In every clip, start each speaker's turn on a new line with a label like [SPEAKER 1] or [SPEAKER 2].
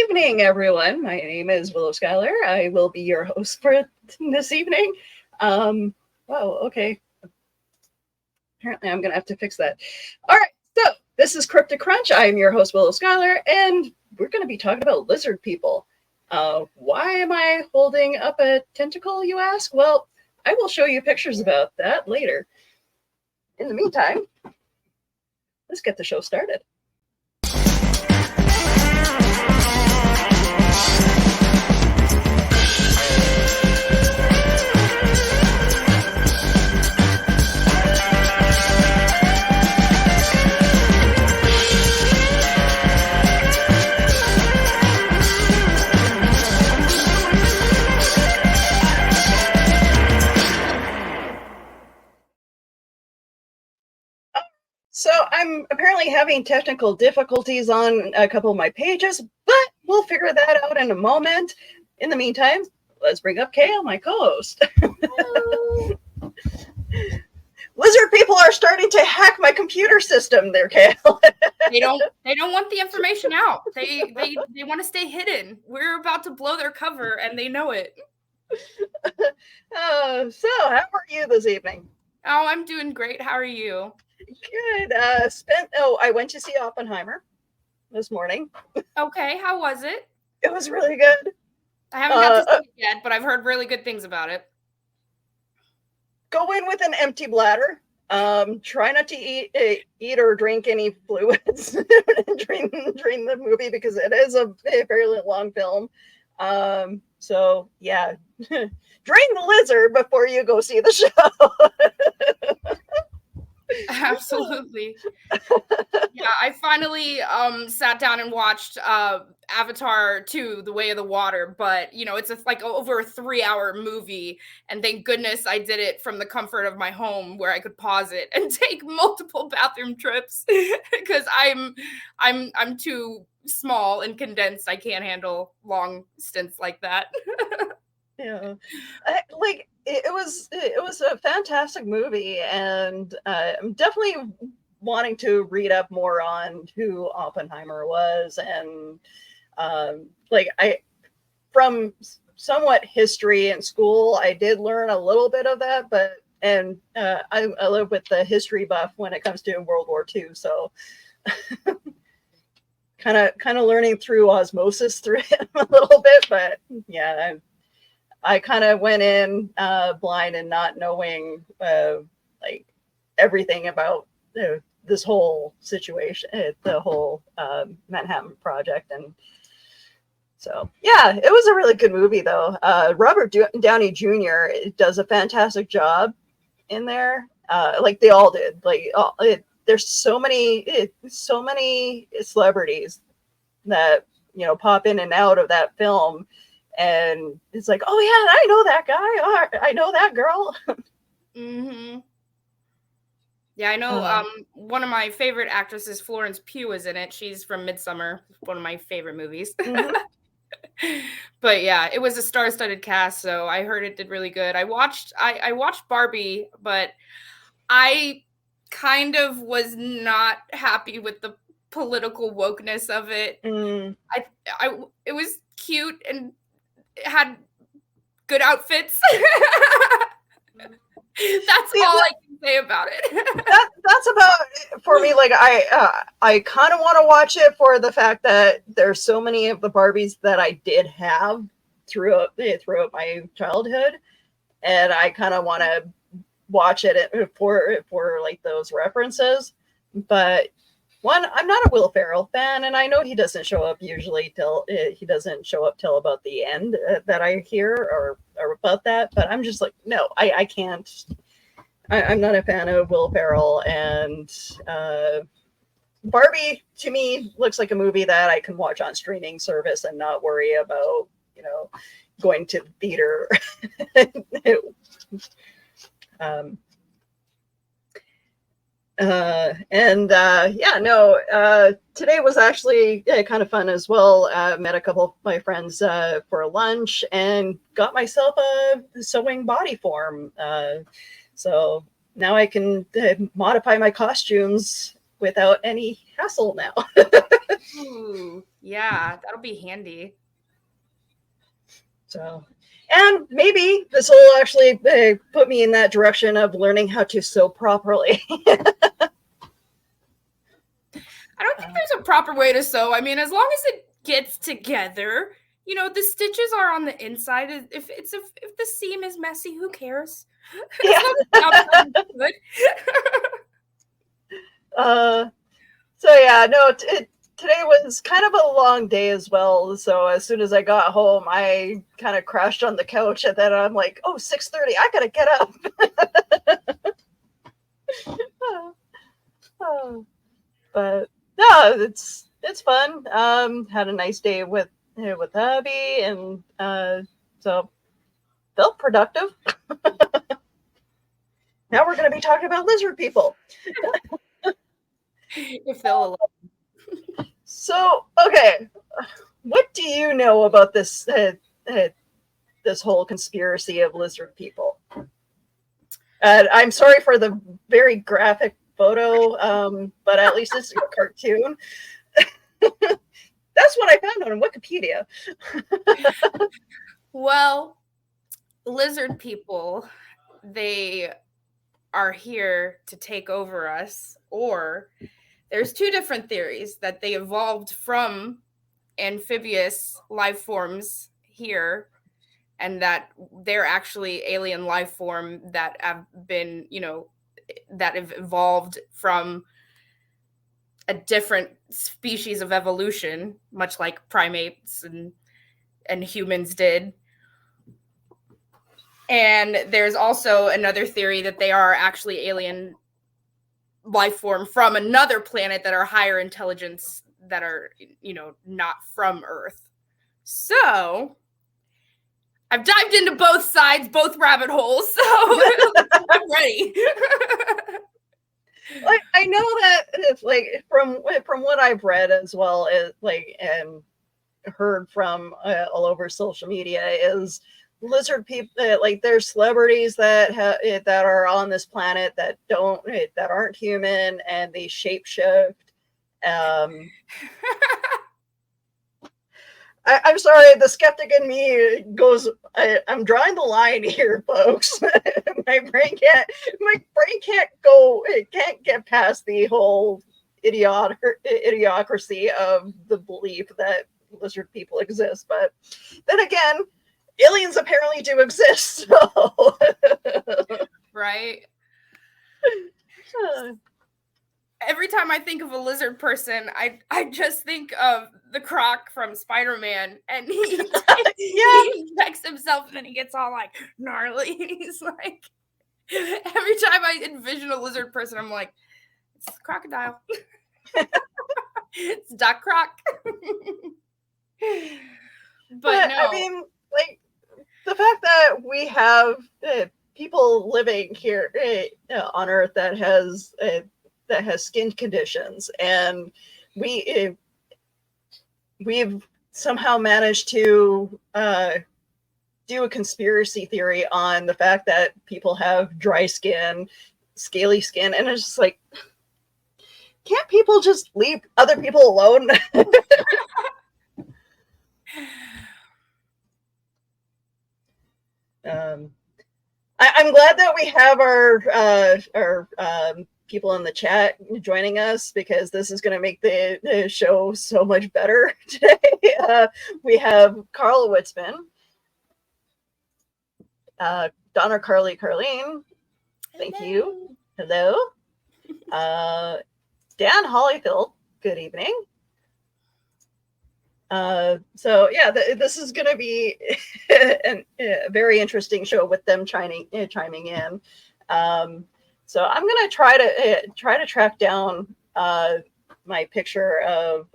[SPEAKER 1] evening, everyone. My name is Willow Schuyler. I will be your host for this evening. Whoa, okay. Apparently, I'm going to have to fix that. All right, so this is Cryptic Crunch. I am your host, Willow Schuyler, and we're going to be talking about lizard people. Why am I holding up a tentacle, you ask? Well, I will show you pictures about that later. In the meantime, let's get the show started. So I'm apparently having technical difficulties on a couple of my pages, but we'll figure that out in a moment. In the meantime, let's bring up Kale, my co-host. Lizard people are starting to hack my computer system there, Kale.
[SPEAKER 2] They don't want the information out. They want to stay hidden. We're about to blow their cover and they know it.
[SPEAKER 1] So how are you this evening?
[SPEAKER 2] Oh, I'm doing great. How are you?
[SPEAKER 1] Good. I went to see Oppenheimer this morning.
[SPEAKER 2] Okay, how was it?
[SPEAKER 1] It was really good.
[SPEAKER 2] I haven't got to see it yet, but I've heard really good things about it.
[SPEAKER 1] Go in with an empty bladder. Try not to eat or drink any fluids during the movie because it is a fairly long film. So yeah, drain the lizard before you go see the show.
[SPEAKER 2] Absolutely. Yeah, I finally sat down and watched Avatar 2, The Way of the Water, but it's over a 3-hour movie, and thank goodness I did it from the comfort of my home where I could pause it and take multiple bathroom trips because I'm too small and condensed. I can't handle long stints like that.
[SPEAKER 1] Yeah, it was a fantastic movie, and I'm definitely wanting to read up more on who Oppenheimer was, and from somewhat history in school, I did learn a little bit of that, I live with the history buff when it comes to World War II, so kind of learning through osmosis through him a little bit, but yeah. I kind of went in blind and not knowing everything about this whole situation, the whole Manhattan Project, and so yeah, it was a really good movie though. Robert Downey Jr. does a fantastic job in there, like they all did. There's so many celebrities that pop in and out of that film. And it's like, oh yeah, I know that guy. Oh, I know that girl.
[SPEAKER 2] Mm-hmm. Yeah, I know. One of my favorite actresses, Florence Pugh, is in it. She's from Midsummer, one of my favorite movies. Mm-hmm. But yeah, it was a star-studded cast, so I heard it did really good. I watched Barbie, but I kind of was not happy with the political wokeness of it. It was cute and had good outfits. That's all I can say about it.
[SPEAKER 1] That's about it for me. Like I kind of want to watch it for the fact that there's so many of the Barbies that I did have throughout my childhood, and I kind of want to watch it for like those references. But one, I'm not a Will Ferrell fan, and I know he doesn't show up usually till about the end that I hear or about that. But I'm just like, no, I can't. I'm not a fan of Will Ferrell, and Barbie to me looks like a movie that I can watch on streaming service and not worry about, going to the theater. Today was actually kind of fun as well. Met a couple of my friends for lunch and got myself a sewing body form. So now I can modify my costumes without any hassle now.
[SPEAKER 2] Ooh, yeah, that'll be handy.
[SPEAKER 1] So, and maybe this will actually put me in that direction of learning how to sew properly.
[SPEAKER 2] I don't think there's a proper way to sew. I mean, as long as it gets together, you know, the stitches are on the inside. If the seam is messy, who cares?
[SPEAKER 1] Yeah.
[SPEAKER 2] As long as the outside is good.
[SPEAKER 1] So yeah, no, today was kind of a long day as well. So as soon as I got home, I kind of crashed on the couch, and then I'm like, oh, 6:30, I gotta get up. But no, it's fun. Had a nice day with hubby, and so felt productive. Now we're going to be talking about lizard people.
[SPEAKER 2] If they'll allow.
[SPEAKER 1] So, okay, what do you know about this this whole conspiracy of lizard people? I'm sorry for the very graphic photo, but at least it's a cartoon. That's what I found on Wikipedia.
[SPEAKER 2] Well, lizard people, they are here to take over us, or there's two different theories that they evolved from amphibious life forms here, and that they're actually alien life form that have been, you know, that have evolved from a different species of evolution, much like primates and humans did. And there's also another theory that they are actually alien life form from another planet that are higher intelligence, that are, you know, not from Earth. So I've dived into both sides, both rabbit holes, so I'm ready.
[SPEAKER 1] Like, I know that it's like from what I've read as well as like and heard from all over social media is lizard people, like there's celebrities that that are on this planet that aren't human, and they shapeshift. I'm sorry, the skeptic in me goes, I'm drawing the line here, folks. my brain can't go, it can't get past the whole idiocracy of the belief that lizard people exist. But then again, aliens apparently do exist. So.
[SPEAKER 2] Right. Every time I think of a lizard person, I just think of the Croc from Spider-Man, and he injects himself, and then he gets all like gnarly. He's like, every time I envision a lizard person, I'm like, it's a crocodile. It's Doc Croc. But no,
[SPEAKER 1] I mean, like the fact that we have people living here on Earth that has skin conditions, and we've somehow managed to do a conspiracy theory on the fact that people have dry skin, scaly skin, and it's just like, can't people just leave other people alone? I'm glad that we have our people in the chat joining us, because this is going to make the show so much better today. We have Carl Witzman, Donna Carleen, thank you. Hello. Dan Hollyfield, good evening. So yeah, this is going to be a very interesting show with them chiming in. So I'm going to try to track down my picture of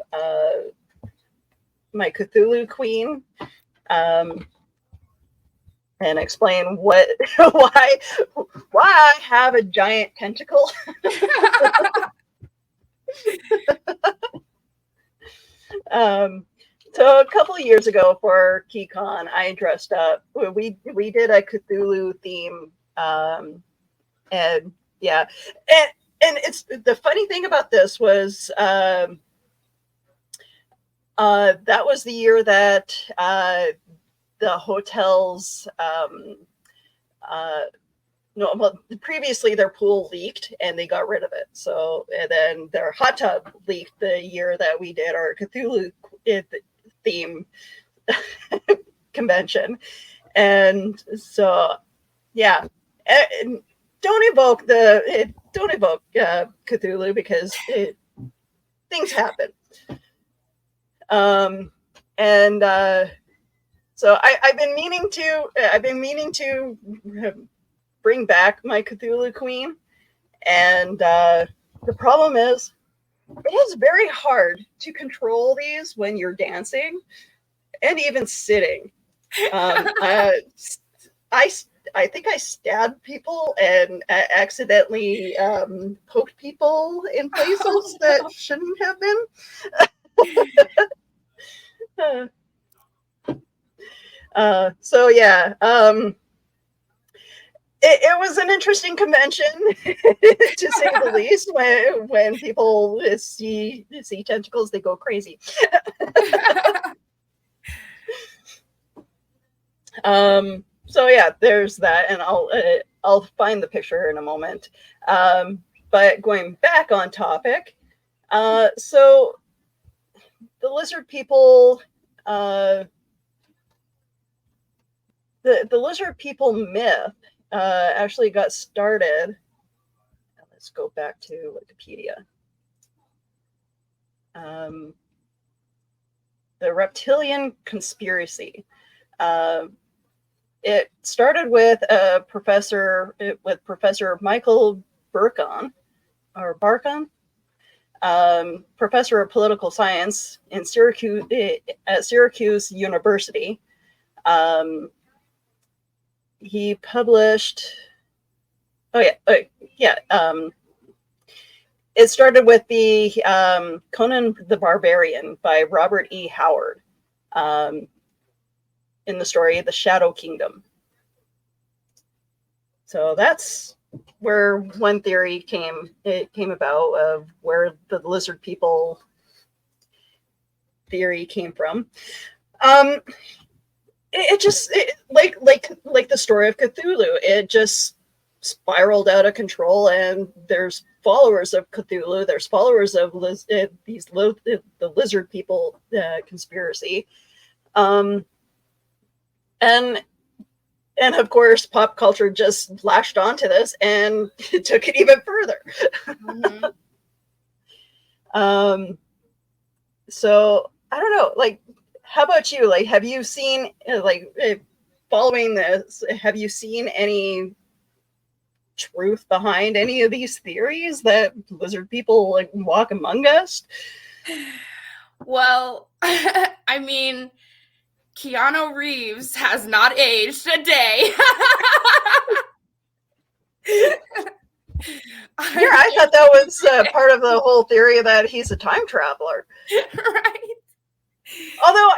[SPEAKER 1] my Cthulhu queen, and explain why I have a giant tentacle. So a couple of years ago for KeyCon, I dressed up. We did a Cthulhu theme, and yeah, it's the funny thing about this was that was the year that the hotels no, well, previously their pool leaked and they got rid of it. So, and then their hot tub leaked the year that we did our Cthulhu theme convention. And so, yeah, don't evoke Cthulhu because things happen. And so I've been meaning to bring back my Cthulhu Queen, and the problem is it is very hard to control these when you're dancing and even sitting. I think I stabbed people and accidentally poked people in places that shouldn't have been. So yeah. It was an interesting convention, to say the least. When people see tentacles, they go crazy. So yeah, there's that, and I'll find the picture in a moment. But going back on topic, so the lizard people, the lizard people myth. Actually got started. Let's go back to Wikipedia. The Repitilian conspiracy. It started with Professor Michael Barkon, professor of political science in Syracuse at Syracuse University. He published. It started with the Conan the Barbarian by Robert E. Howard, in the story The Shadow Kingdom. So that's where one theory came about, of where the lizard people theory came from. Like the story of Cthulhu, it just spiraled out of control, and there's followers of Cthulhu, there's followers of the lizard people conspiracy, and of course pop culture just latched onto this and took it even further. Mm-hmm. So I don't know, like, how about you? Like, have you seen, following this, have you seen any truth behind any of these theories that lizard people like walk among us?
[SPEAKER 2] Well, I mean, Keanu Reeves has not aged a day.
[SPEAKER 1] I thought that was part of the whole theory that he's a time traveler.
[SPEAKER 2] Right.
[SPEAKER 1] Although,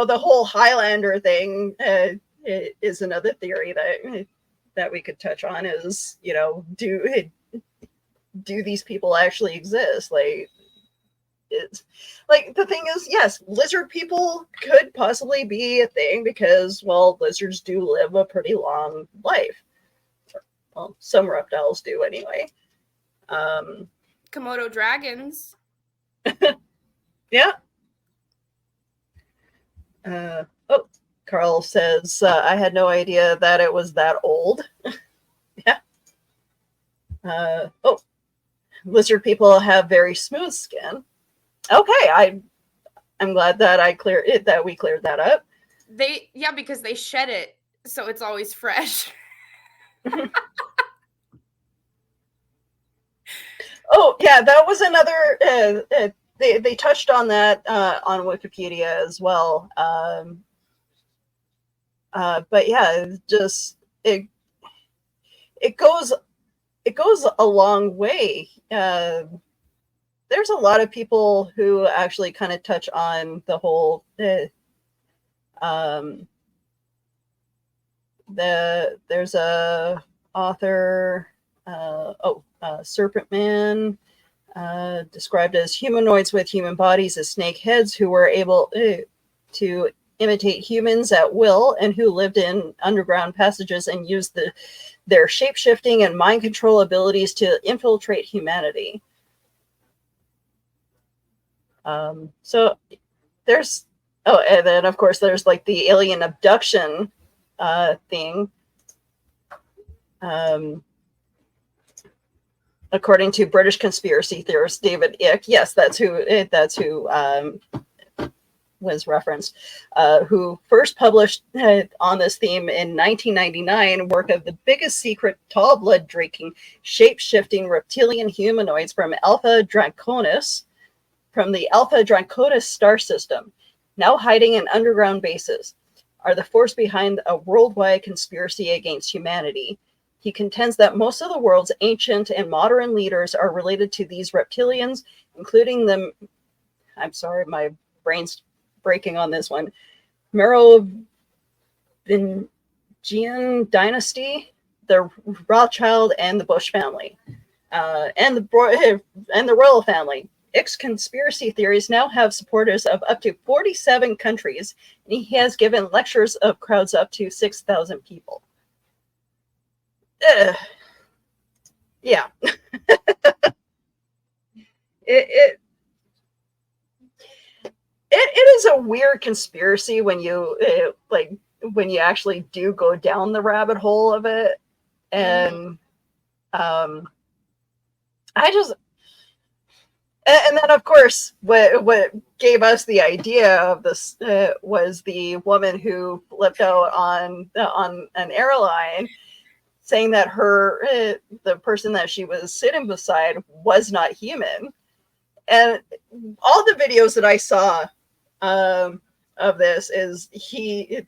[SPEAKER 1] the whole Highlander thing is another theory that we could touch on. Is, do these people actually exist? Like, the thing is, yes, lizard people could possibly be a thing because, well, lizards do live a pretty long life. Well, some reptiles do anyway.
[SPEAKER 2] Komodo dragons.
[SPEAKER 1] Yeah. Carl says, I had no idea that it was that old. Yeah. Lizard people have very smooth skin. Okay, I'm glad that we cleared that up.
[SPEAKER 2] Because they shed it, so it's always fresh.
[SPEAKER 1] Oh yeah, that was another. They touched on that on Wikipedia as well. But yeah, it goes a long way. There's a lot of people who actually kind of touch on the whole there's a author, Serpent Man, described as humanoids with human bodies as snake heads who were able to imitate humans at will and who lived in underground passages and used their shape-shifting and mind control abilities to infiltrate humanity. So there's, and then of course there's like the alien abduction thing. According to British conspiracy theorist David Icke, yes, that's who was referenced, who first published on this theme in 1999 work of the biggest secret tall blood drinking shape-shifting reptilian humanoids from the Alpha Draconis star system, now hiding in underground bases, are the force behind a worldwide conspiracy against humanity. He contends that most of the world's ancient and modern leaders are related to these reptilians, including the, I'm sorry, my brain's breaking on this one, Merovingian dynasty, the Rothschild and the Bush family, and the royal family. Icke's conspiracy theories now have supporters of up to 47 countries, and he has given lectures of crowds up to 6,000 people. Yeah. It is a weird conspiracy when you when you actually do go down the rabbit hole of it, and and then of course what gave us the idea of this was the woman who flipped out on an airline, saying that the person that she was sitting beside was not human. And all the videos that I saw of this is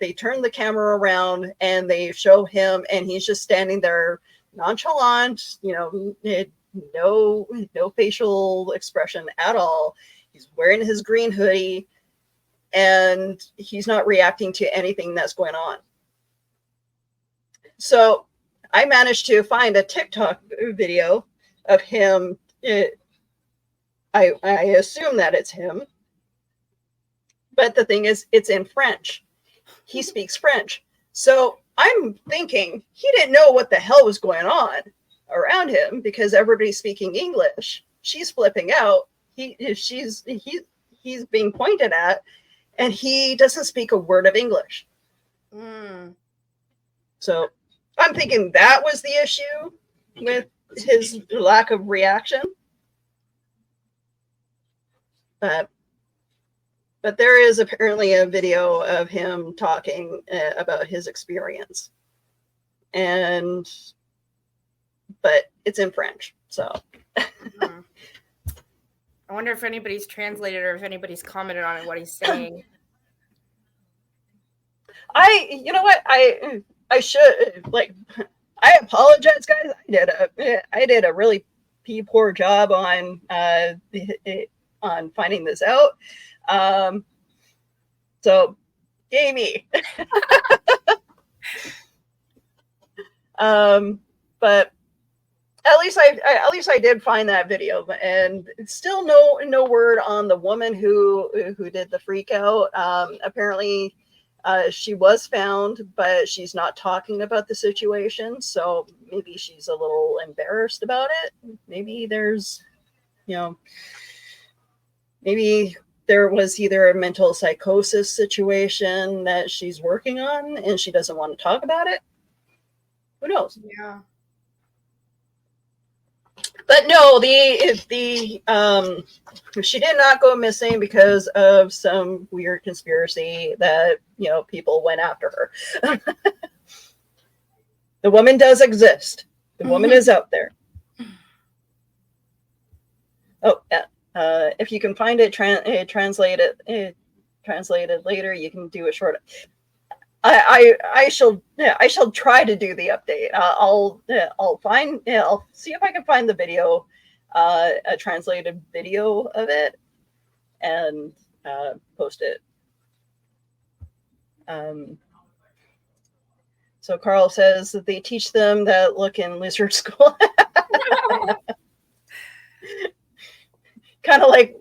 [SPEAKER 1] they turn the camera around and they show him and he's just standing there nonchalant, no facial expression at all. He's wearing his green hoodie and he's not reacting to anything that's going on. So I managed to find a TikTok video of him. I assume that it's him. But the thing is, it's in French. He speaks French. So I'm thinking he didn't know what the hell was going on around him because everybody's speaking English. She's flipping out. He's being pointed at, and he doesn't speak a word of English. So I'm thinking that was the issue with his lack of reaction. But there is apparently a video of him talking about his experience. But it's in French, so.
[SPEAKER 2] I wonder if anybody's translated or if anybody's commented on it, what he's saying.
[SPEAKER 1] You know what? I should, I apologize, guys. I did a really poor job on finding this out. So yay me. But at least I did find that video, and still no word on the woman who did the freak out. Apparently she was found, but she's not talking about the situation, so maybe she's a little embarrassed about it. Maybe there's, maybe there was either a mental psychosis situation that she's working on and she doesn't want to talk about it. Who knows?
[SPEAKER 2] Yeah.
[SPEAKER 1] But no, she did not go missing because of some weird conspiracy that, people went after her. The woman does exist. The woman is out there. Oh, yeah. If you can find it translated later, you can do a short. I shall try to do the update. I'll see if I can find the video, a translated video of it, and post it. So Carl says that they teach them that look in lizard school. kind of like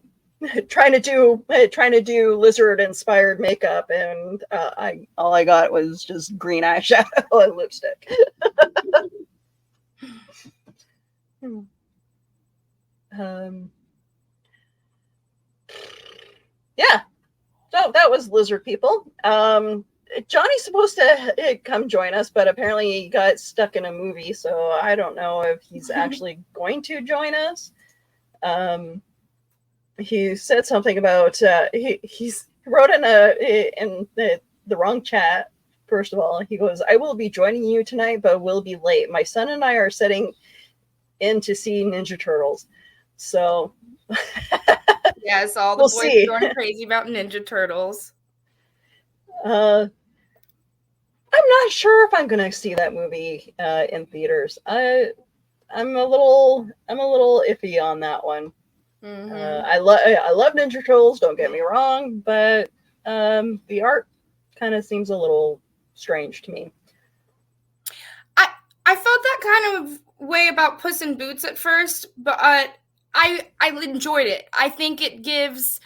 [SPEAKER 1] trying to do lizard inspired makeup, and all I got was just green eyeshadow and lipstick. Yeah, so that was Lizard People. Johnny's supposed to come join us, but apparently he got stuck in a movie, so I don't know if he's actually going to join us. He said something about he's wrote in the wrong chat. First of all, he goes, "I will be joining you tonight, but will be late. My son and I are setting in to see Ninja Turtles." So
[SPEAKER 2] yes, all the boys are going crazy about Ninja Turtles.
[SPEAKER 1] I'm not sure if I'm going to see that movie in theaters. I'm a little iffy on that one. Mm-hmm. I love Ninja Turtles. Don't get me wrong, but the art kind of seems a little strange to me.
[SPEAKER 2] I felt that kind of way about Puss in Boots at first, but I enjoyed it. I think it gives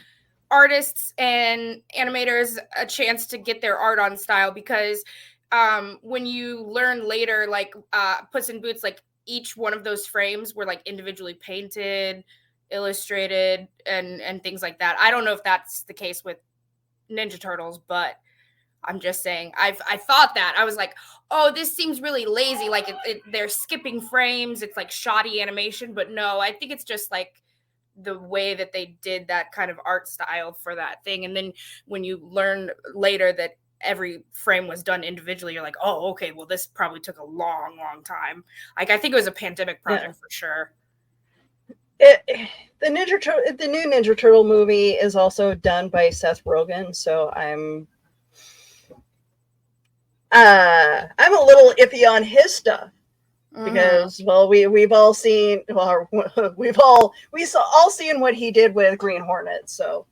[SPEAKER 2] artists and animators a chance to get their art on style, because when you learn later, like Puss in Boots, like each one of those frames were like individually painted, illustrated, and things like that. I don't know if that's the case with Ninja Turtles, but I'm just saying, I thought that. I was like, oh, this seems really lazy. Like they're skipping frames. It's like shoddy animation. But no, I think it's just like the way that they did that kind of art style for that thing. And then when you learn later that every frame was done individually, you're like, oh, okay, well, this probably took a long, long time. Like, I think it was a pandemic project for sure.
[SPEAKER 1] The new Ninja Turtle movie is also done by Seth Rogen, so I'm a little iffy on his stuff, because we've all seen seen what he did with Green Hornet, so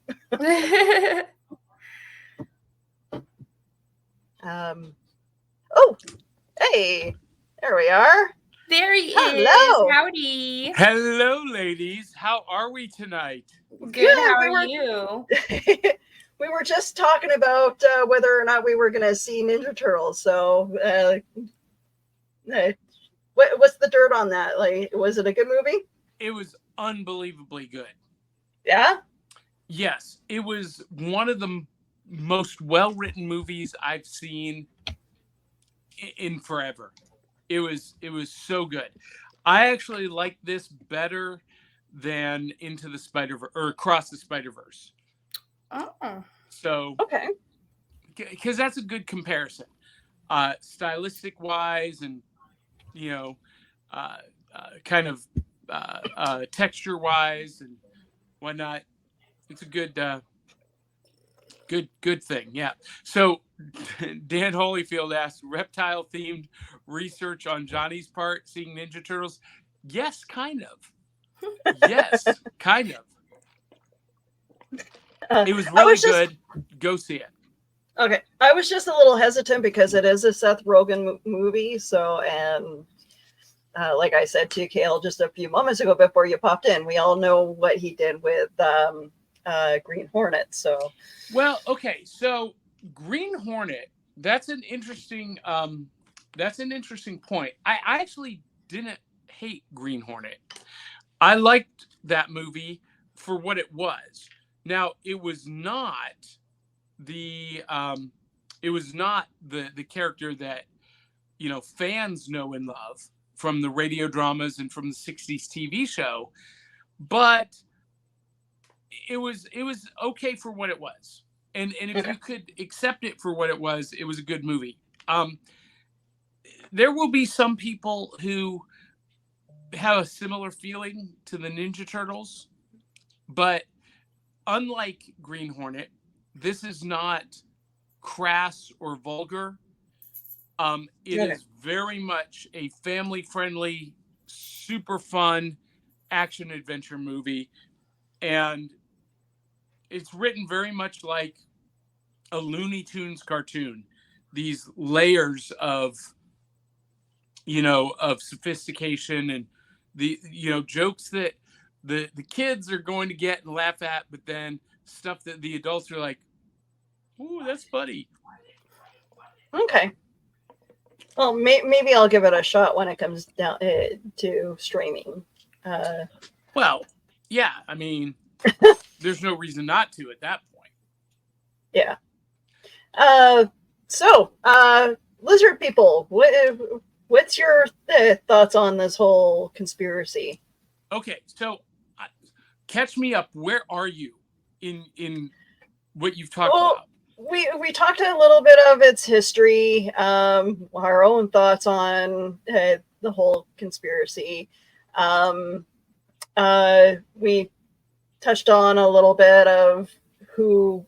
[SPEAKER 1] oh, hey, there we are.
[SPEAKER 2] There he is. Howdy.
[SPEAKER 3] Hello, ladies. How are we tonight?
[SPEAKER 2] Good. How are you?
[SPEAKER 1] We were just talking about whether or not we were going to see Ninja Turtles. So, what's the dirt on that? Like, was it a good movie?
[SPEAKER 3] It was unbelievably good.
[SPEAKER 1] Yeah?
[SPEAKER 3] Yes. It was one of the most well-written movies I've seen in forever. It was so good. I actually like this better than Into the Spider-Verse or Across the Spider-Verse.
[SPEAKER 2] Oh.
[SPEAKER 3] So
[SPEAKER 1] okay,
[SPEAKER 3] because that's a good comparison, stylistic wise, and kind of texture wise and whatnot. It's a good thing. Yeah. So Dan Holyfield asked, reptile themed research on Johnny's part, seeing Ninja Turtles. Yes, kind of. Yes, kind of. It was really good. Go see it.
[SPEAKER 1] Okay. I was just a little hesitant because it is a Seth Rogen movie. So, and like I said to Kale just a few moments ago before you popped in, we all know what he did with Green Hornet. So,
[SPEAKER 3] well, okay. So Green Hornet, that's an interesting point. I actually didn't hate Green Hornet. I liked that movie for what it was. Now, it was not the character that fans know and love from the radio dramas and from the 60s TV show, but it was okay for what it was. And if you could accept it for what it was a good movie. There will be some people who have a similar feeling to the Ninja Turtles, but unlike Green Hornet, this is not crass or vulgar. It is very much a family-friendly, super fun action adventure movie, and it's written very much like a Looney Tunes cartoon. These layers of sophistication and the jokes that the kids are going to get and laugh at, but then stuff that the adults are like, "Ooh, that's funny."
[SPEAKER 1] Okay. Well, maybe I'll give it a shot when it comes down to streaming.
[SPEAKER 3] Well, yeah, I mean, there's no reason not to at that point.
[SPEAKER 1] Yeah. So, lizard people, what's your thoughts on this whole conspiracy?
[SPEAKER 3] Okay, so catch me up. Where are you in what you've talked about?
[SPEAKER 1] We talked a little bit of its history, our own thoughts on the whole conspiracy. We touched on a little bit of who,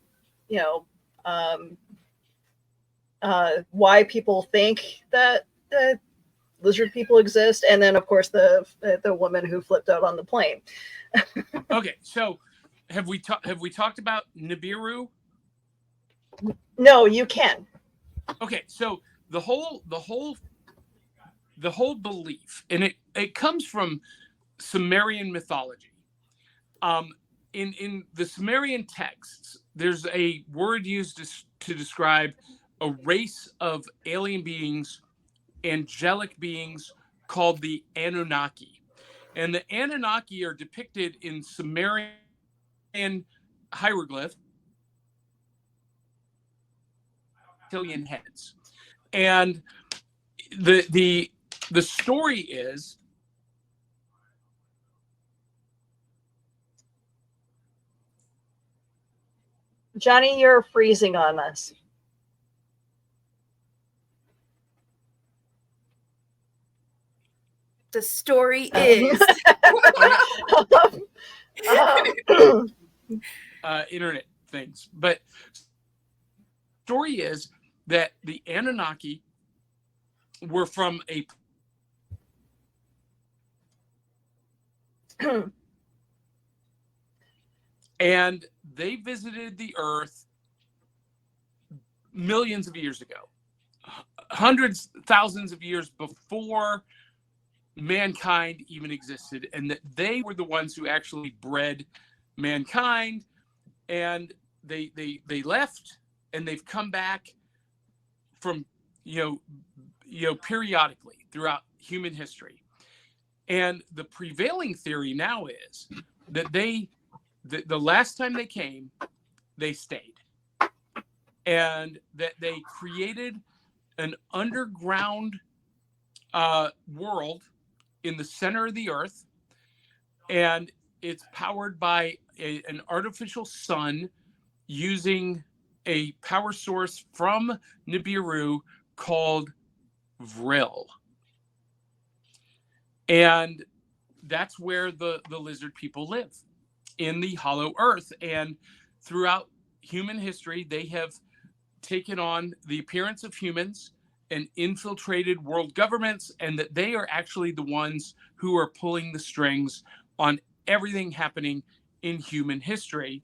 [SPEAKER 1] why people think that lizard people exist, and then of course the woman who flipped out on the plane.
[SPEAKER 3] Okay, so have we talked about Nibiru?
[SPEAKER 1] No, you can. Okay,
[SPEAKER 3] so the whole belief, and it comes from Sumerian mythology. In the Sumerian texts, there's a word used to describe a race of alien beings, angelic beings called the Anunnaki. And the Anunnaki are depicted in Sumerian hieroglyphs, reptilian heads. And the story is
[SPEAKER 1] Johnny, you're freezing on us.
[SPEAKER 2] The story is
[SPEAKER 3] internet things, but story is that the Anunnaki were from a and they visited the Earth millions of years ago, hundreds, thousands of years before mankind even existed, and that they were the ones who actually bred mankind, and they left, and they've come back from periodically throughout human history. And the prevailing theory now is that the last time they came, they stayed, and that they created an underground world in the center of the Earth, and it's powered by an artificial sun using a power source from Nibiru called Vril. And that's where the lizard people live, in the hollow earth. And throughout human history, they have taken on the appearance of humans and infiltrated world governments, and that they are actually the ones who are pulling the strings on everything happening in human history.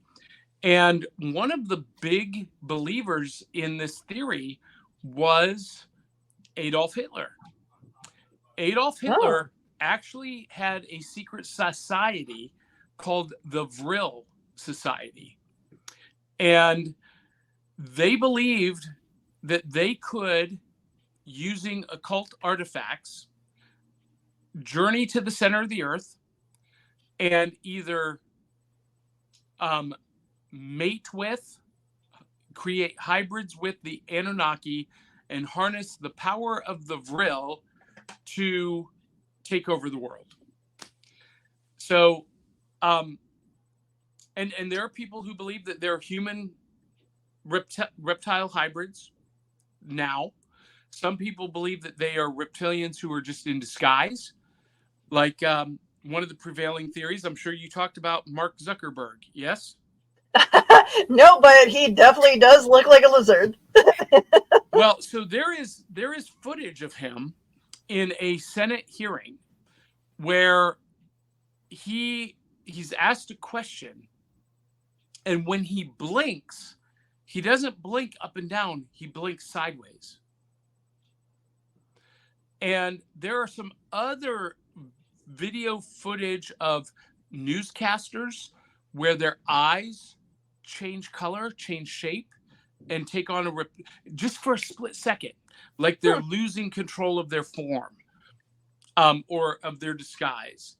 [SPEAKER 3] And one of the big believers in this theory was Adolf Hitler. Adolf Hitler actually had a secret society called the Vril Society. And they believed that they could, using occult artifacts, journey to the center of the Earth and either mate with, create hybrids with the Anunnaki, and harness the power of the Vril to take over the world. So, and there are people who believe that there are human reptile hybrids now. Some people believe that they are reptilians who are just in disguise. Like one of the prevailing theories, I'm sure you talked about Mark Zuckerberg, yes?
[SPEAKER 1] No, but he definitely does look like a lizard.
[SPEAKER 3] Well, so there is footage of him in a Senate hearing where he's asked a question, and when he blinks, he doesn't blink up and down, he blinks sideways. And there are some other video footage of newscasters where their eyes change color, change shape, and take on just for a split second, like they're losing control of their form, or of their disguise.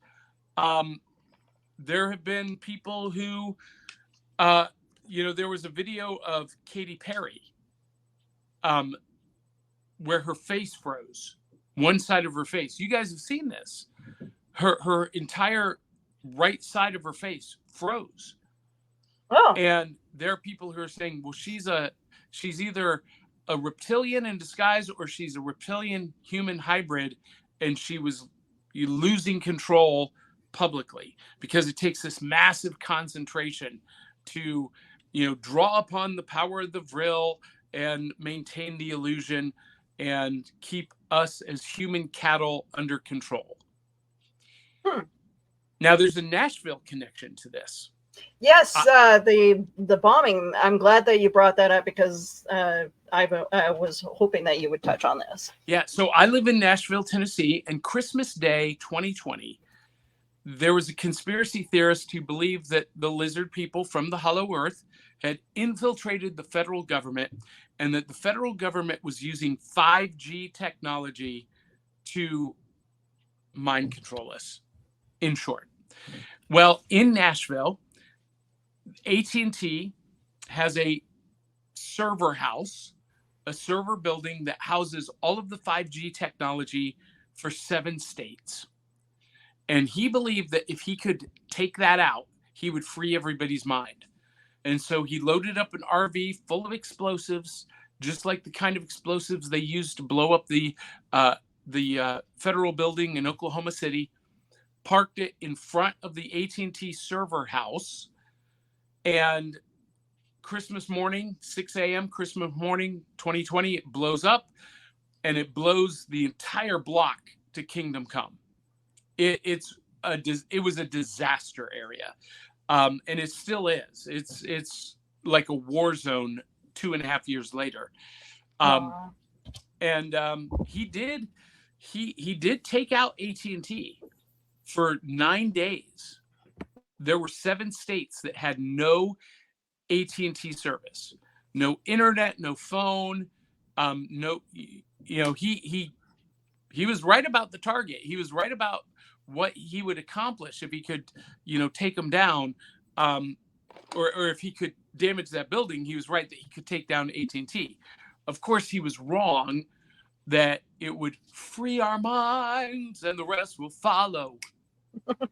[SPEAKER 3] There have been people who, there was a video of Katy Perry, where her face froze, one side of her face. You guys have seen this. Her entire right side of her face froze.
[SPEAKER 1] Oh.
[SPEAKER 3] And there are people who are saying, well, she's either a reptilian in disguise, or she's a reptilian human hybrid, and she was losing control publicly, because it takes this massive concentration to, draw upon the power of the vril and maintain the illusion and keep us as human cattle under control. Now, there's a Nashville connection to this.
[SPEAKER 1] Yes, the bombing. I'm glad that you brought that up, because I was hoping that you would touch on this.
[SPEAKER 3] Yeah, so I live in Nashville, Tennessee, and Christmas Day 2020, there was a conspiracy theorist who believed that the lizard people from the Hollow Earth had infiltrated the federal government, and that the federal government was using 5G technology to mind control us, in short. Well, in Nashville, AT&T has a server house, a server building that houses all of the 5G technology for 7 states. And he believed that if he could take that out, he would free everybody's mind. And so he loaded up an RV full of explosives, just like the kind of explosives they used to blow up the federal building in Oklahoma City, parked it in front of the AT&T server house. And Christmas morning, 6 a.m., Christmas morning, 2020, it blows up, and it blows the entire block to Kingdom Come. It was a disaster area, and it still is. It's like a war zone 2.5 years later. He did take out AT&T for 9 days. There were 7 states that had no AT&T service, no internet, no phone, no. He was right about the target. He was right about what he would accomplish if he could, take them down, or if he could damage that building. He was right that he could take down AT&T. Of course, he was wrong that it would free our minds and the rest will follow.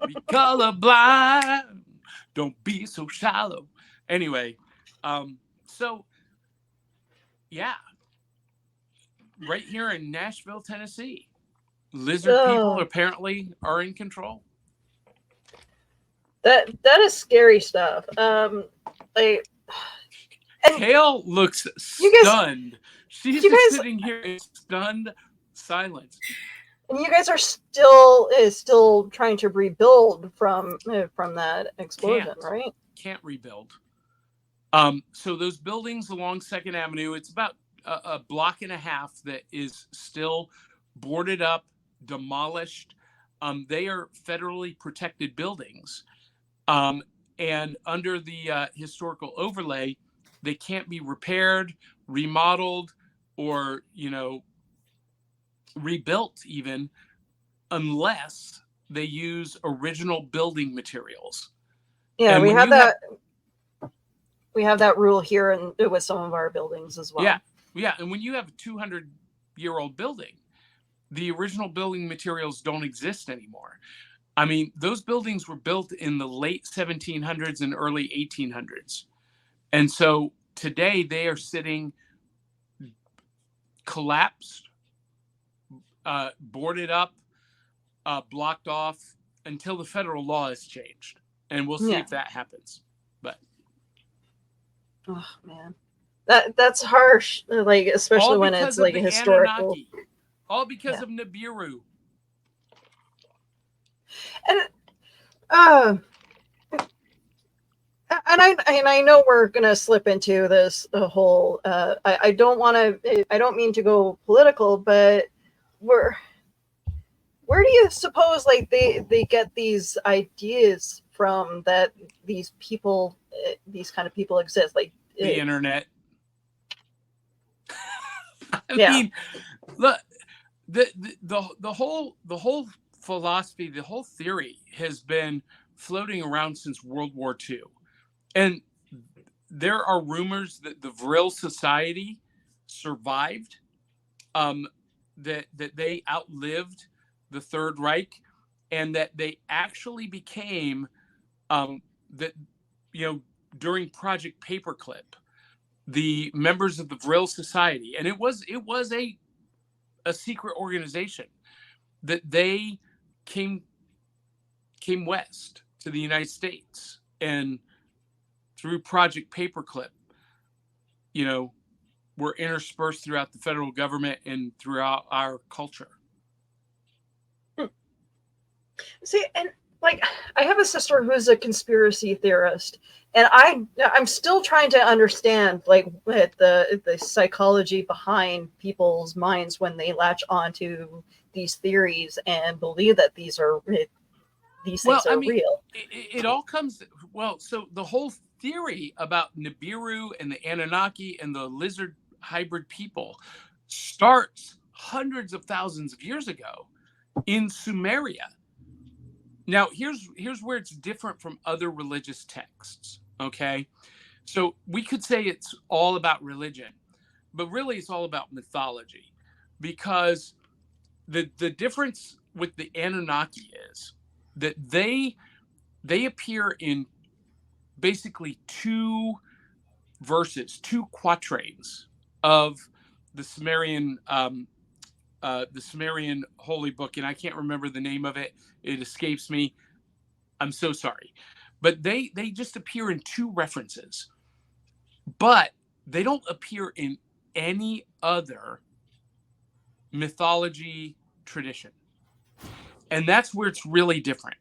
[SPEAKER 3] Be colorblind, don't be so shallow. Anyway, so yeah, right here in Nashville, Tennessee, lizard people apparently are in control.
[SPEAKER 1] That is scary stuff.
[SPEAKER 3] Kale looks stunned. She's just sitting here in stunned silence.
[SPEAKER 1] And you guys are still trying to rebuild from that explosion, right?
[SPEAKER 3] Can't rebuild. So those buildings along 2nd Avenue, it's about a block and a half that is still boarded up, demolished. They are federally protected buildings. And under the historical overlay, they can't be repaired, remodeled, or, rebuilt even, unless they use original building materials.
[SPEAKER 1] Yeah, and we have that. We have that rule here with some of our buildings as well.
[SPEAKER 3] Yeah, and when you have a 200-year-old building, the original building materials don't exist anymore. I mean, those buildings were built in the late 1700s and early 1800s. And so today they are sitting collapsed, boarded up, blocked off until the federal law is changed. And we'll see if that happens. But
[SPEAKER 1] oh man, that's harsh. Like, especially when it's like a historical.
[SPEAKER 3] Anunnaki. All because of Nibiru.
[SPEAKER 1] And I know we're gonna slip into this whole. I don't mean to go political, but where do you suppose like they get these ideas from that these people, these kind of people exist, like
[SPEAKER 3] the internet. I
[SPEAKER 1] Yeah.
[SPEAKER 3] mean, look, the whole philosophy, the whole theory has been floating around since World War II, and there are rumors that the Vril Society survived, that they outlived the Third Reich, and that they actually became, that, you know, during Project Paperclip, the members of the Vril Society, and it was a secret organization, that they came west to the United States, and through Project Paperclip, you know, were interspersed throughout the federal government and throughout our culture.
[SPEAKER 1] See, and like, I have a sister who's a conspiracy theorist, and I'm still trying to understand like what the psychology behind people's minds when they latch onto these theories and believe that these things are real.
[SPEAKER 3] It all comes, so the whole theory about Nibiru and the Anunnaki and the lizard hybrid people starts hundreds of thousands of years ago in Sumeria. Now, here's where it's different from other religious texts, okay? So we could say it's all about religion, but really it's all about mythology, because the difference with the Anunnaki is that they appear in basically two verses, two quatrains of the Sumerian holy book, and I can't remember the name of it. It escapes me. I'm so sorry. But they just appear in two references. But they don't appear in any other mythology tradition. And that's where it's really different,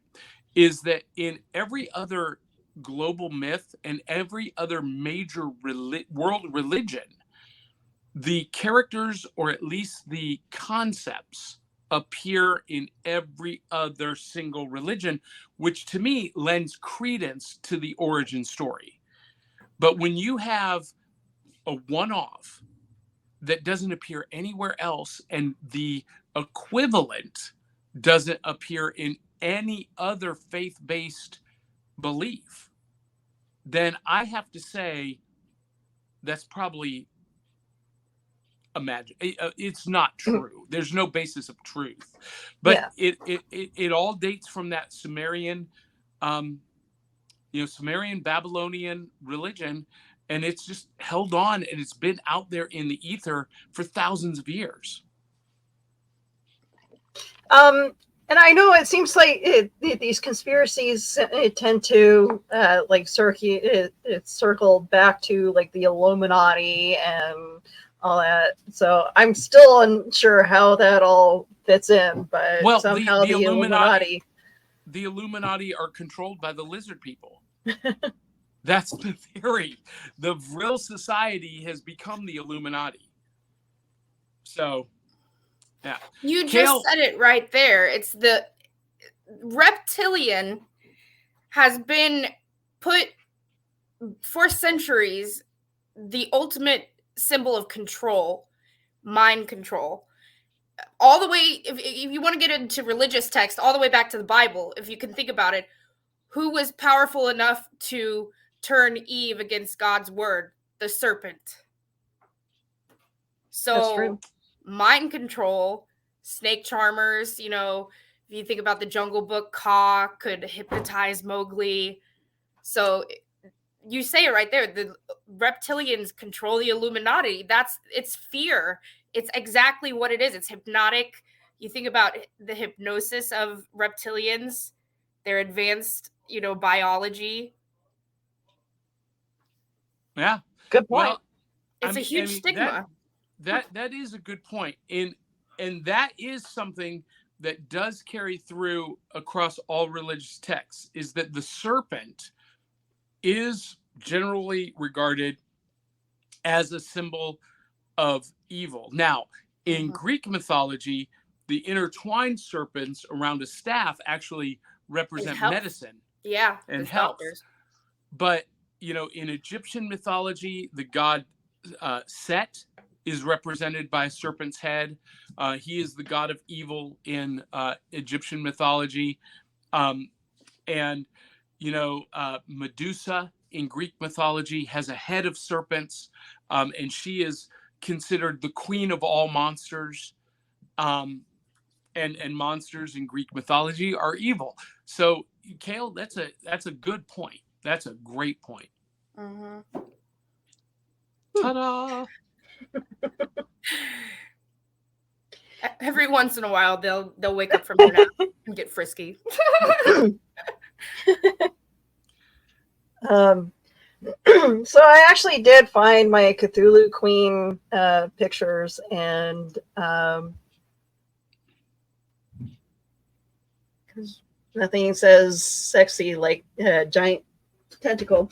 [SPEAKER 3] is that in every other global myth and every other major world religion, the characters, or at least the concepts, appear in every other single religion, which to me lends credence to the origin story. But when you have a one-off that doesn't appear anywhere else, and the equivalent doesn't appear in any other faith-based belief, then I have to say that's probably it's not true. There's no basis of truth, but it all dates from that Sumerian, Sumerian Babylonian religion, and it's just held on, and it's been out there in the ether for thousands of years.
[SPEAKER 1] And I know it seems like these conspiracies tend to circle back to like the Illuminati and all that. So I'm still unsure how that all fits in, but somehow the
[SPEAKER 3] Illuminati are controlled by the lizard people. That's the theory. The Vril Society has become the Illuminati. So, yeah.
[SPEAKER 2] You just said it right there. It's the reptilian has been put for centuries, the ultimate symbol of control, mind control. All the way, if you want to get into religious text, all the way back to the Bible, if you can think about it, who was powerful enough to turn Eve against God's word? The serpent. So mind control, snake charmers, if you think about the Jungle Book, Kaa could hypnotize Mowgli. So you say it right there. The reptilians control the Illuminati. It's fear. It's exactly what it is. It's hypnotic. You think about the hypnosis of reptilians, their advanced, biology.
[SPEAKER 3] Yeah.
[SPEAKER 1] Good point.
[SPEAKER 3] Well,
[SPEAKER 2] it's a huge stigma.
[SPEAKER 3] That is a good point. And that is something that does carry through across all religious texts, is that the serpent is generally regarded as a symbol of evil. Now, in Greek mythology, the intertwined serpents around a staff actually represent medicine
[SPEAKER 2] Yeah,
[SPEAKER 3] and
[SPEAKER 2] the
[SPEAKER 3] health.
[SPEAKER 2] doctors.
[SPEAKER 3] But, you know, in Egyptian mythology, the god Set is represented by a serpent's head. He is the god of evil in Egyptian mythology. And, you know, Medusa in Greek mythology has a head of serpents, and she is considered the queen of all monsters. And monsters in Greek mythology are evil. So, Kale, that's a good point. That's a great point.
[SPEAKER 2] Mm-hmm.
[SPEAKER 3] Ta-da!
[SPEAKER 2] Every once in a while, they'll wake up from their nap and get frisky.
[SPEAKER 1] So I actually did find my Cthulhu Queen pictures, and nothing says sexy like giant tentacle.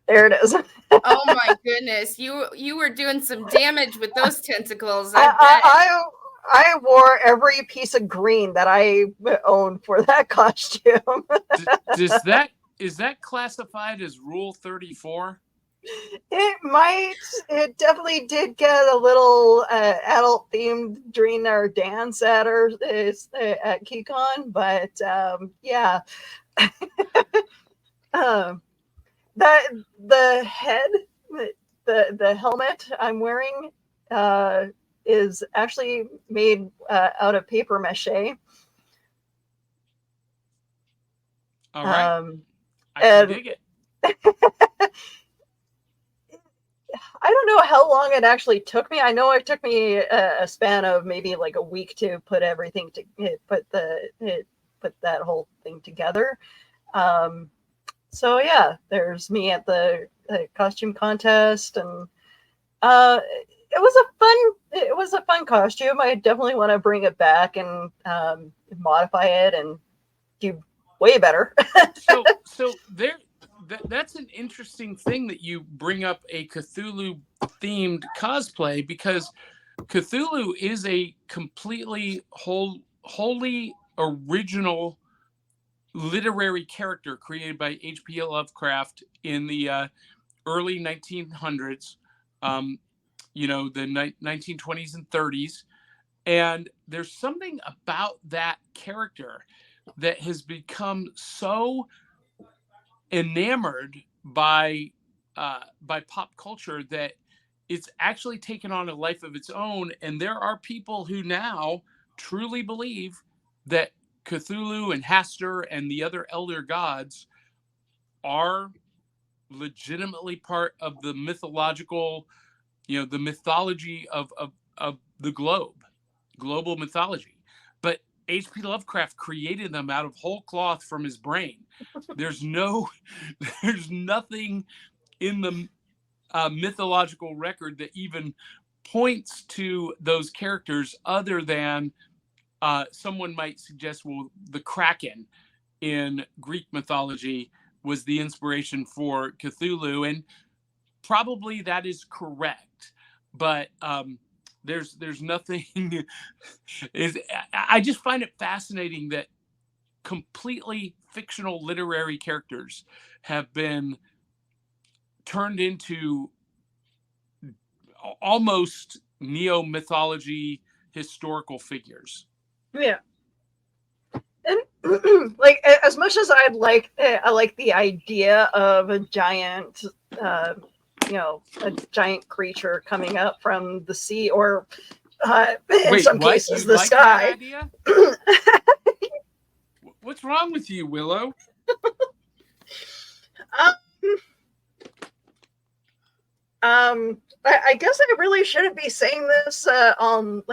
[SPEAKER 1] There it is.
[SPEAKER 2] Oh my goodness, you were doing some damage with those tentacles.
[SPEAKER 1] I wore every piece of green that I owned for that costume.
[SPEAKER 3] Is that classified as Rule 34?
[SPEAKER 1] It might. It definitely did get a little adult themed during our dance at at KeyCon, but yeah. That the head, the helmet I'm wearing is actually made out of paper mache.
[SPEAKER 3] All right. I can dig it.
[SPEAKER 1] I don't know how long it actually took me. I know it took me a span of maybe like a week to put everything to put that whole thing together. So yeah, there's me at the costume contest, and it was a fun costume. I definitely want to bring it back and modify it and do way better.
[SPEAKER 3] so that's an interesting thing that you bring up a Cthulhu themed cosplay, because Cthulhu is a completely wholly original literary character created by H.P. Lovecraft in the early 1900s, you know, the 1920s and 30s. And there's something about that character that has become so enamored by pop culture that it's actually taken on a life of its own. And there are people who now truly believe that Cthulhu and Hastur and the other elder gods are legitimately part of the mythological, you know, the mythology of the global mythology. But H.P. Lovecraft created them out of whole cloth from his brain. There's nothing in the mythological record that even points to those characters other than someone might suggest, well, the Kraken in Greek mythology was the inspiration for Cthulhu, and probably that is correct. But there's nothing. I just find it fascinating that completely fictional literary characters have been turned into almost neo-mythology historical figures.
[SPEAKER 1] Yeah. And like, as much as I like the idea of a giant, you know, a giant creature coming up from the sea, or in some cases the sky.
[SPEAKER 3] What's wrong with you, Willow?
[SPEAKER 1] I guess I really shouldn't be saying this on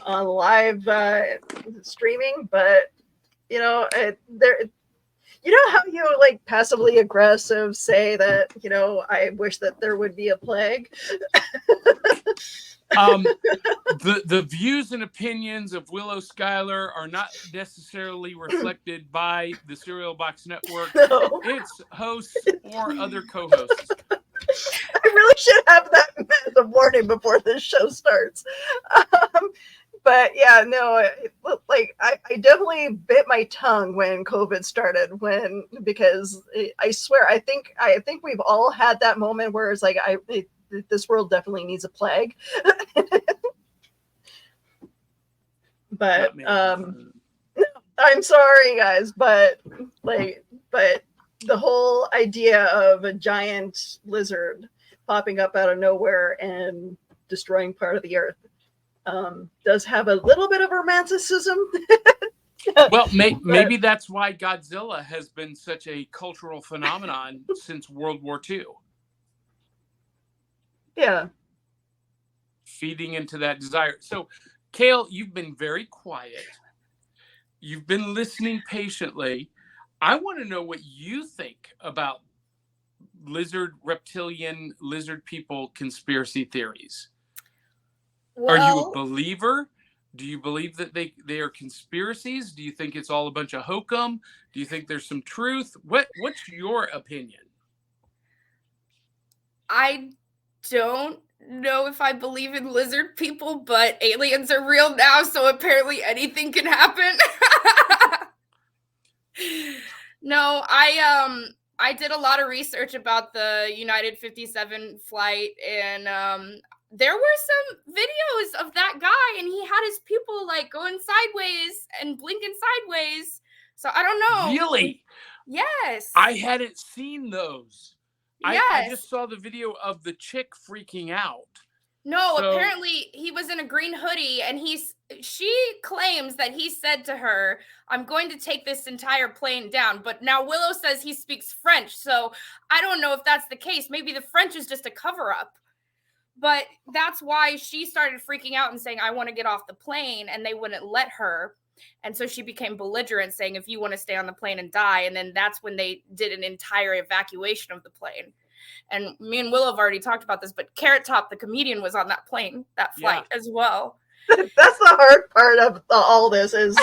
[SPEAKER 1] live streaming, but you know, there. You know how you like passively aggressive say that, you know, I wish that there would be a plague.
[SPEAKER 3] The views and opinions of Willow Schuyler are not necessarily reflected by the Cereal Box Network,
[SPEAKER 1] No.
[SPEAKER 3] its hosts, or other co-hosts.
[SPEAKER 1] I really should have that the warning before this show starts. But yeah, no, like I definitely bit my tongue when COVID started. Because I swear, I think we've all had that moment where it's like this world definitely needs a plague. But I'm sorry, guys, but the whole idea of a giant lizard popping up out of nowhere and destroying part of the earth does have a little bit of romanticism.
[SPEAKER 3] Well, maybe that's why Godzilla has been such a cultural phenomenon since World War II.
[SPEAKER 1] Yeah.
[SPEAKER 3] Feeding into that desire. So, Kale, you've been very quiet. You've been listening patiently. I want to know what you think about reptilian lizard people conspiracy theories.
[SPEAKER 2] Well,
[SPEAKER 3] are you a believer? Do you believe that they are conspiracies? Do you think it's all a bunch of hokum? Do you think there's some truth? What's your opinion?
[SPEAKER 2] I don't know if I believe in lizard people, but aliens are real now, so apparently anything can happen. No, I did a lot of research about the United 57 flight, and there were some videos of that guy, and he had his pupil like going sideways and blinking sideways. So I don't know.
[SPEAKER 3] Really?
[SPEAKER 2] Yes.
[SPEAKER 3] I hadn't seen those.
[SPEAKER 2] Yes.
[SPEAKER 3] I just saw the video of the chick freaking out.
[SPEAKER 2] No, apparently he was in a green hoodie, and she claims that he said to her, "I'm going to take this entire plane down." But now Willow says he speaks French, so I don't know if that's the case. Maybe the French is just a cover-up. But that's why she started freaking out and saying, "I want to get off the plane," and they wouldn't let her. And so she became belligerent, saying, "If you want to stay on the plane and die." And then that's when they did an entire evacuation of the plane. And me and Willow have already talked about this, but Carrot Top, the comedian, was on that flight as well.
[SPEAKER 1] That's the hard part of all this is,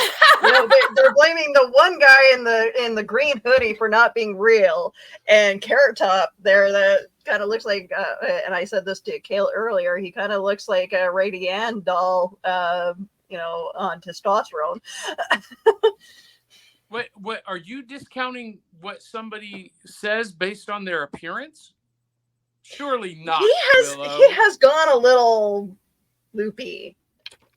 [SPEAKER 1] they're blaming the one guy in the green hoodie for not being real, and Carrot Top there that kind of looks like, and I said this to Kale earlier, he kind of looks like a Rainy Ann doll, on testosterone.
[SPEAKER 3] What are you discounting what somebody says based on their appearance? Surely not.
[SPEAKER 1] He has gone a little loopy.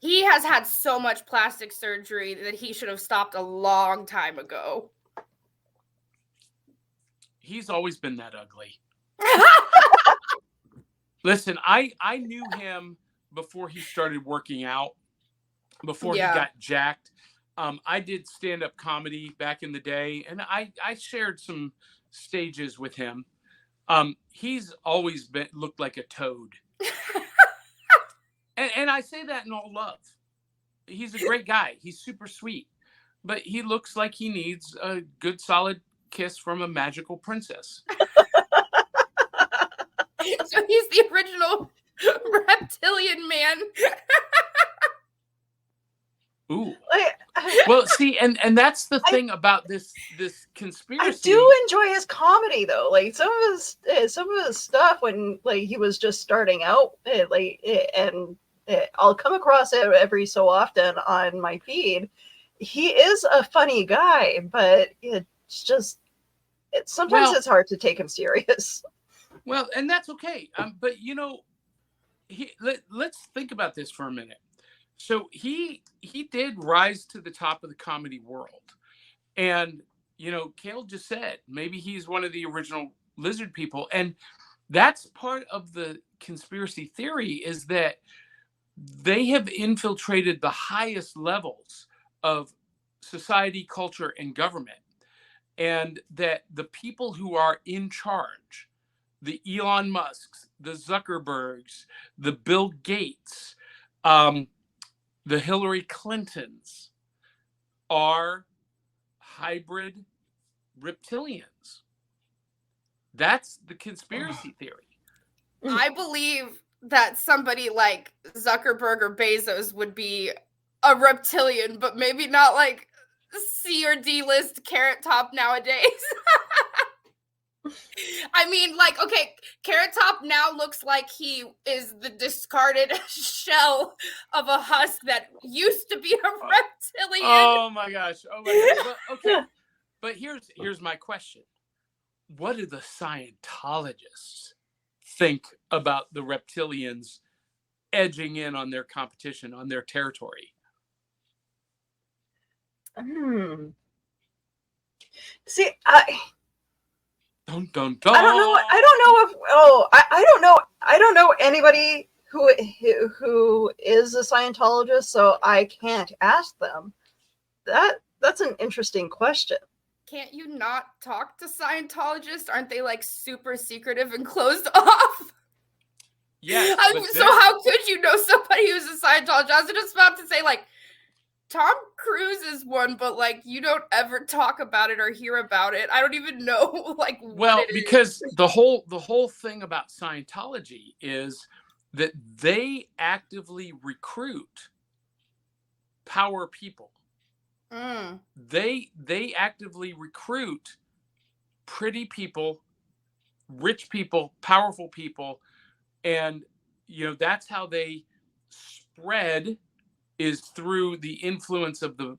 [SPEAKER 2] He has had so much plastic surgery that he should have stopped a long time ago.
[SPEAKER 3] He's always been that ugly. Listen, I knew him before he started working out, before he got jacked. I did stand-up comedy back in the day, and I shared some stages with him. He's always looked like a toad. and I say that in all love. He's a great guy. He's super sweet. But he looks like he needs a good, solid kiss from a magical princess.
[SPEAKER 2] So he's the original reptilian man.
[SPEAKER 3] Ooh. Well, see, and that's the thing about this conspiracy.
[SPEAKER 1] I do enjoy his comedy though. Like some of his stuff when like he was just starting out, I'll come across it every so often on my feed. He is a funny guy, but sometimes it's hard to take him serious.
[SPEAKER 3] Well, and that's okay. But let's think about this for a minute. So he did rise to the top of the comedy world. And, Kale just said, maybe he's one of the original lizard people. And that's part of the conspiracy theory, is that they have infiltrated the highest levels of society, culture, and government. And that the people who are in charge, the Elon Musks, the Zuckerbergs, the Bill Gates, the Hillary Clintons, are hybrid reptilians. That's the conspiracy theory.
[SPEAKER 2] I believe that somebody like Zuckerberg or Bezos would be a reptilian, but maybe not like C or D list Carrot Top nowadays. I mean, like, okay, Carrot Top now looks like he is the discarded shell of a husk that used to be a reptilian.
[SPEAKER 3] Oh my gosh. Oh my gosh. But, okay. But here's my question. What do the Scientologists think about the reptilians edging in on their competition, on their territory?
[SPEAKER 1] See,
[SPEAKER 3] Dun, dun, dun.
[SPEAKER 1] I don't know. I don't know anybody who is a Scientologist, so I can't ask them. That's an interesting question.
[SPEAKER 2] Can't you not talk to Scientologists? Aren't they like super secretive and closed off?
[SPEAKER 3] Yes.
[SPEAKER 2] So how could you know somebody who's a Scientologist? I was just about to say, like, Tom Cruise is one, but like you don't ever talk about it or hear about it. I don't even know like what it
[SPEAKER 3] because
[SPEAKER 2] is.
[SPEAKER 3] the whole thing about Scientology is that they actively recruit power people. They actively recruit pretty people, rich people, powerful people, and that's how they spread, is through the influence of the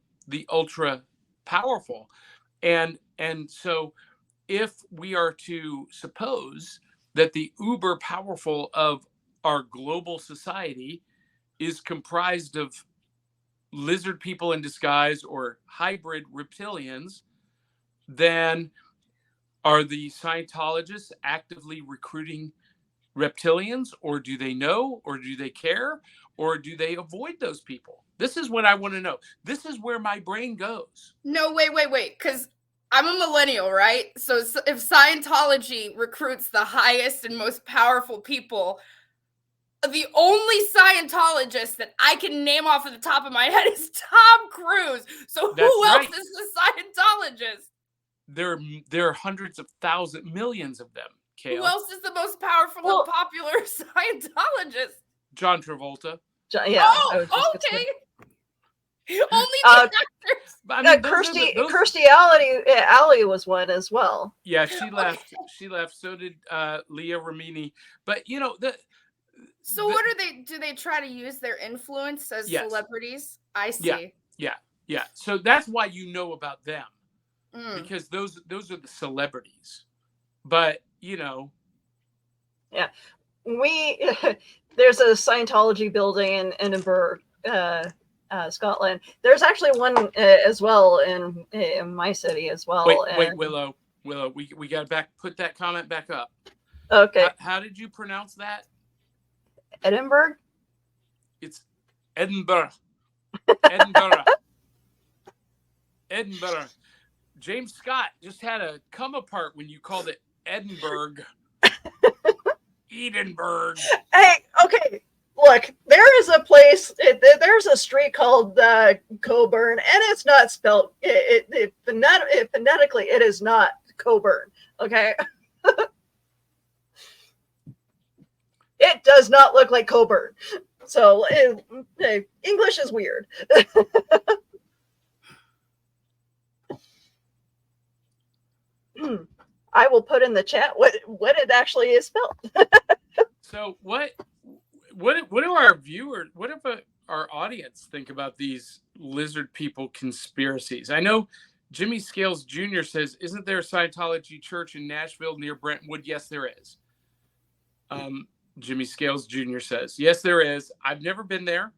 [SPEAKER 3] ultra powerful. And so if we are to suppose that the uber powerful of our global society is comprised of lizard people in disguise or hybrid reptilians, then are the Scientologists actively recruiting reptilians, or do they know, or do they care, or do they avoid those people? This is what I want to know. This is where my brain goes.
[SPEAKER 2] No, wait, because I'm a millennial, right? So if Scientology recruits the highest and most powerful people, the only Scientologist that I can name off of the top of my head is Tom Cruise. So who else is the Scientologist?
[SPEAKER 3] There are hundreds of thousands, millions of them. Kale.
[SPEAKER 2] Who else is the most powerful and popular Scientologist?
[SPEAKER 3] John Travolta.
[SPEAKER 1] Yeah.
[SPEAKER 2] Oh, okay. Only the actors.
[SPEAKER 1] I mean, Kirstie Alley was one as well.
[SPEAKER 3] Yeah, she left. Okay. She left. So did Leah Remini. But
[SPEAKER 2] So what are they? Do they try to use their influence as celebrities? I see.
[SPEAKER 3] Yeah. So that's why you know about them, because those are the celebrities. But
[SPEAKER 1] yeah, there's a Scientology building in Edinburgh, Scotland. There's actually one as well in my city as well.
[SPEAKER 3] Wait, Willow, we got to put that comment back up.
[SPEAKER 1] Okay.
[SPEAKER 3] How did you pronounce that?
[SPEAKER 1] Edinburgh?
[SPEAKER 3] It's Edinburgh. Edinburgh. James Scott just had a come apart when you called it Edinburgh. Edinburgh.
[SPEAKER 1] Hey, okay. Look, there is a place. There's a street called Coburn, and it's not spelled. Phonetically, it is not Coburn. Okay. It does not look like Coburn. So English is weird. I will put in the chat what it actually is spelled.
[SPEAKER 3] So what do our viewers, what do our audience think about these lizard people conspiracies? I know Jimmy Scales Jr. says, isn't there a Scientology church in Nashville near Brentwood? Yes, there is. Jimmy Scales Jr. says, yes, there is. I've never been there,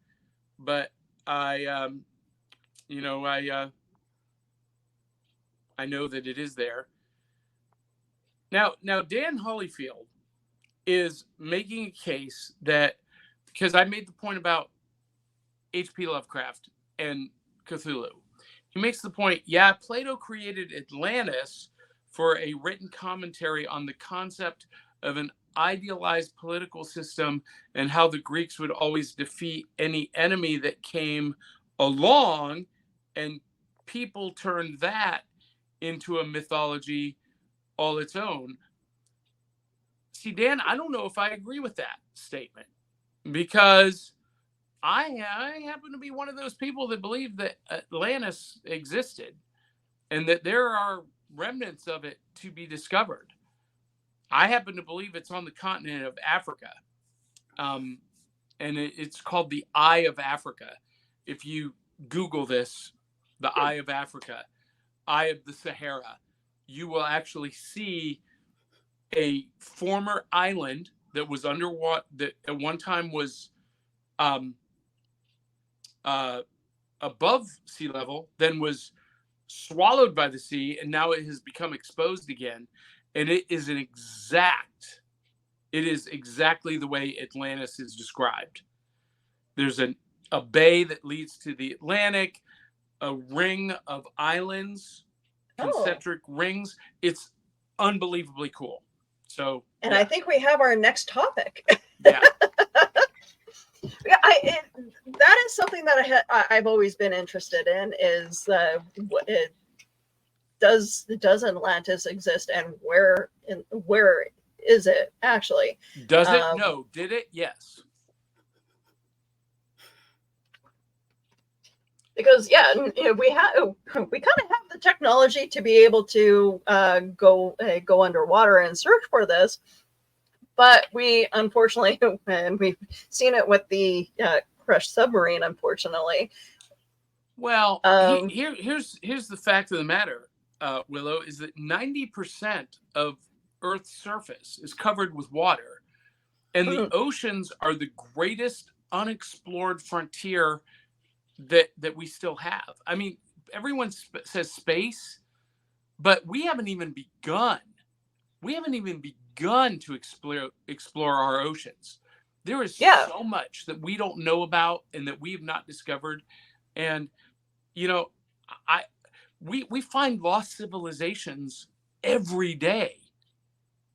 [SPEAKER 3] but I know that it is there. Now Dan Holyfield is making a case that, because I made the point about H.P. Lovecraft and Cthulhu, he makes the point, yeah, Plato created Atlantis for a written commentary on the concept of an idealized political system and how the Greeks would always defeat any enemy that came along, and people turned that into a mythology all its own. See, Dan, I don't know if I agree with that statement, because I happen to be one of those people that believe that Atlantis existed and that there are remnants of it to be discovered. I happen to believe it's on the continent of Africa. And it's called the Eye of Africa. If you Google this, the Eye of Africa, Eye of the Sahara, you will actually see a former island that was underwater, that at one time was above sea level, then was swallowed by the sea, and now it has become exposed again. And it is exactly the way Atlantis is described. There's a bay that leads to the Atlantic, a ring of islands, concentric rings. It's unbelievably cool. So,
[SPEAKER 1] and I think we have our next topic.
[SPEAKER 3] Yeah.
[SPEAKER 1] Yeah, that is something that I've always been interested in. Is does Atlantis exist, and where is it actually?
[SPEAKER 3] Does it? No. Did it? Yes.
[SPEAKER 1] Because we kind of have the technology to be able to go underwater and search for this, but we unfortunately, and we've seen it with the crushed submarine, unfortunately.
[SPEAKER 3] Well, here's the fact of the matter, Willow, is that 90% of Earth's surface is covered with water, and the oceans are the greatest unexplored frontier that we still have. I mean, everyone says space, but we haven't even begun. We haven't even begun to explore our oceans. There is so much that we don't know about and that we have not discovered. And we find lost civilizations every day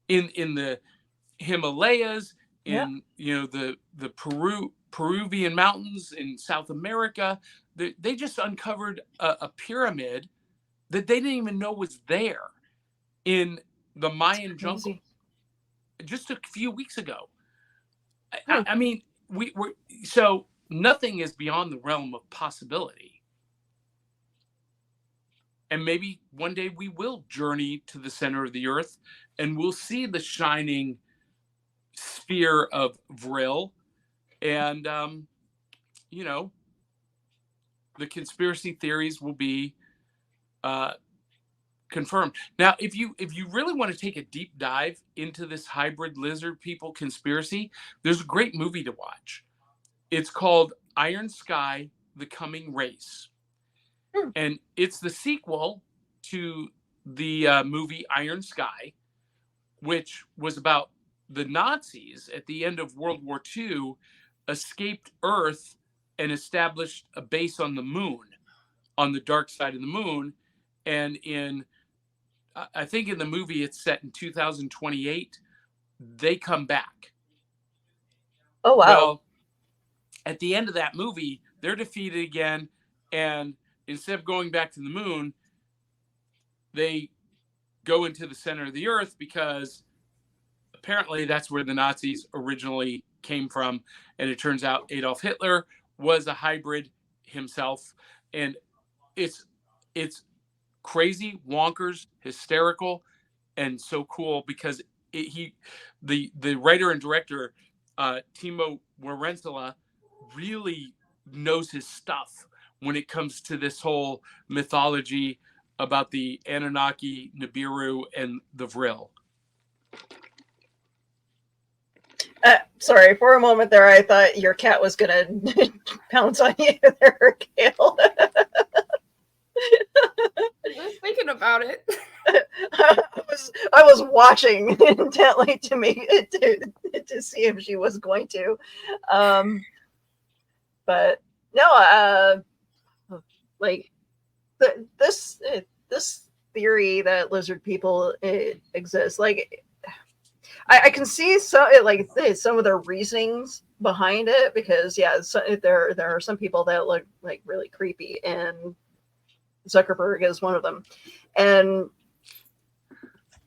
[SPEAKER 3] in the Himalayas, in the Peruvian mountains in South America. They just uncovered a pyramid that they didn't even know was there in the Mayan jungle just a few weeks ago. I mean, so nothing is beyond the realm of possibility. And maybe one day we will journey to the center of the earth and we'll see the shining sphere of Vril. And, the conspiracy theories will be confirmed. Now, if you really want to take a deep dive into this hybrid lizard people conspiracy, there's a great movie to watch. It's called Iron Sky, The Coming Race. And it's the sequel to the movie Iron Sky, which was about the Nazis at the end of World War II escaped Earth and established a base on the moon, on the dark side of the moon. And I think in the movie it's set in 2028, they come back.
[SPEAKER 1] Oh, wow.
[SPEAKER 3] Well, at the end of that movie, they're defeated again. And instead of going back to the moon, they go into the center of the earth because apparently that's where the Nazis originally came from. And it turns out Adolf Hitler was a hybrid himself. And it's crazy, wonkers, hysterical, and so cool because the writer and director, Timo Warensala, really knows his stuff when it comes to this whole mythology about the Anunnaki, Nibiru, and the Vril.
[SPEAKER 1] Sorry, for a moment there, I thought your cat was gonna pounce on you there, Kale.
[SPEAKER 2] I was thinking about it.
[SPEAKER 1] I was watching intently to see if she was going to. But no, like this theory that lizard people exist, like I can see some of their reasonings behind it, because there are some people that look like really creepy, and Zuckerberg is one of them. And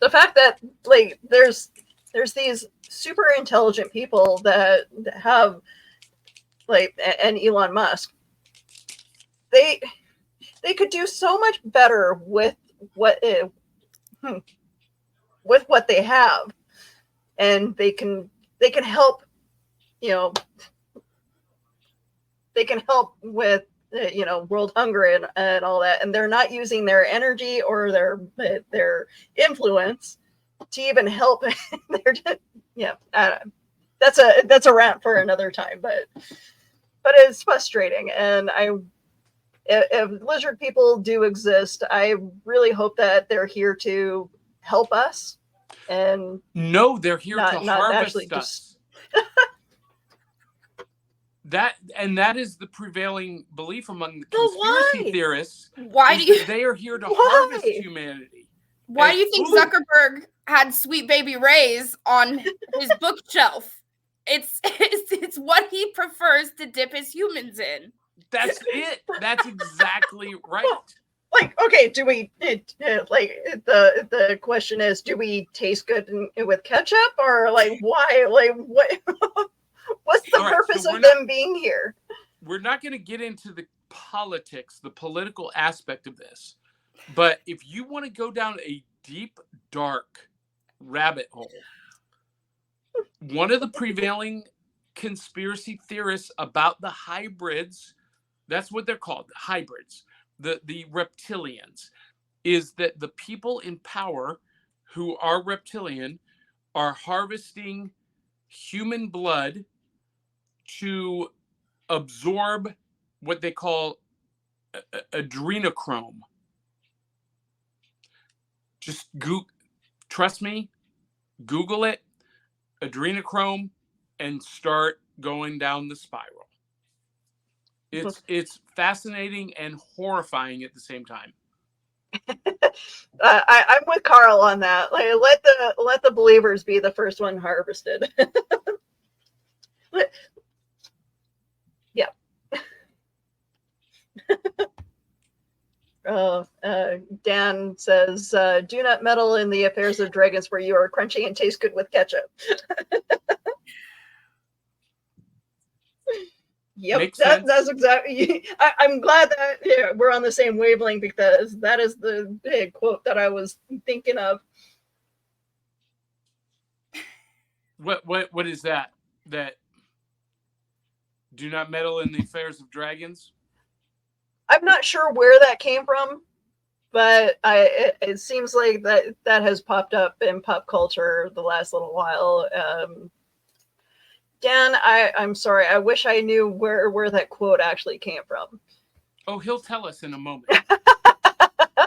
[SPEAKER 1] the fact that like there's these super intelligent people that have and Elon Musk, they could do so much better with what they have. and they can help, you know, they can help with, you know, world hunger and all that, and they're not using their energy or their influence to even help. They're just, yeah, that's a rant for another time, but it's frustrating. And if lizard people do exist, I really hope that they're here to help us. And
[SPEAKER 3] no, they're here to
[SPEAKER 1] not
[SPEAKER 3] harvest
[SPEAKER 1] actually
[SPEAKER 3] us. That is the prevailing belief among the conspiracy theorists.
[SPEAKER 2] Why do you?
[SPEAKER 3] They are here to harvest humanity.
[SPEAKER 2] Why do you think Zuckerberg had Sweet Baby Ray's on his bookshelf? It's what he prefers to dip his humans in.
[SPEAKER 3] That's it. That's exactly right.
[SPEAKER 1] Like, okay, do we like the question is, do we taste good with ketchup, or like why, like what what's the purpose of them being here?
[SPEAKER 3] We're not going to get into the politics, the political aspect of this, but if you want to go down a deep, dark rabbit hole, one of the prevailing conspiracy theorists about the hybrids, that's what they're called, hybrids, the reptilians, is that the people in power who are reptilian are harvesting human blood to absorb what they call adrenochrome. Just trust me, Google it, adrenochrome, and start going down the spiral. It's fascinating and horrifying at the same time.
[SPEAKER 1] I'm with Carl on that. Like, let the believers be the first one harvested. Yeah. Dan says, "Do not meddle in the affairs of dragons, where you are crunchy and taste good with ketchup." Yep, that's exactly. I'm glad that we're on the same wavelength, because that is the quote that I was thinking of.
[SPEAKER 3] What is that? That do not meddle in the affairs of dragons?
[SPEAKER 1] I'm not sure where that came from, but it seems like that has popped up in pop culture the last little while. Dan, I'm sorry. I wish I knew where that quote actually came from.
[SPEAKER 3] Oh, he'll tell us in a moment.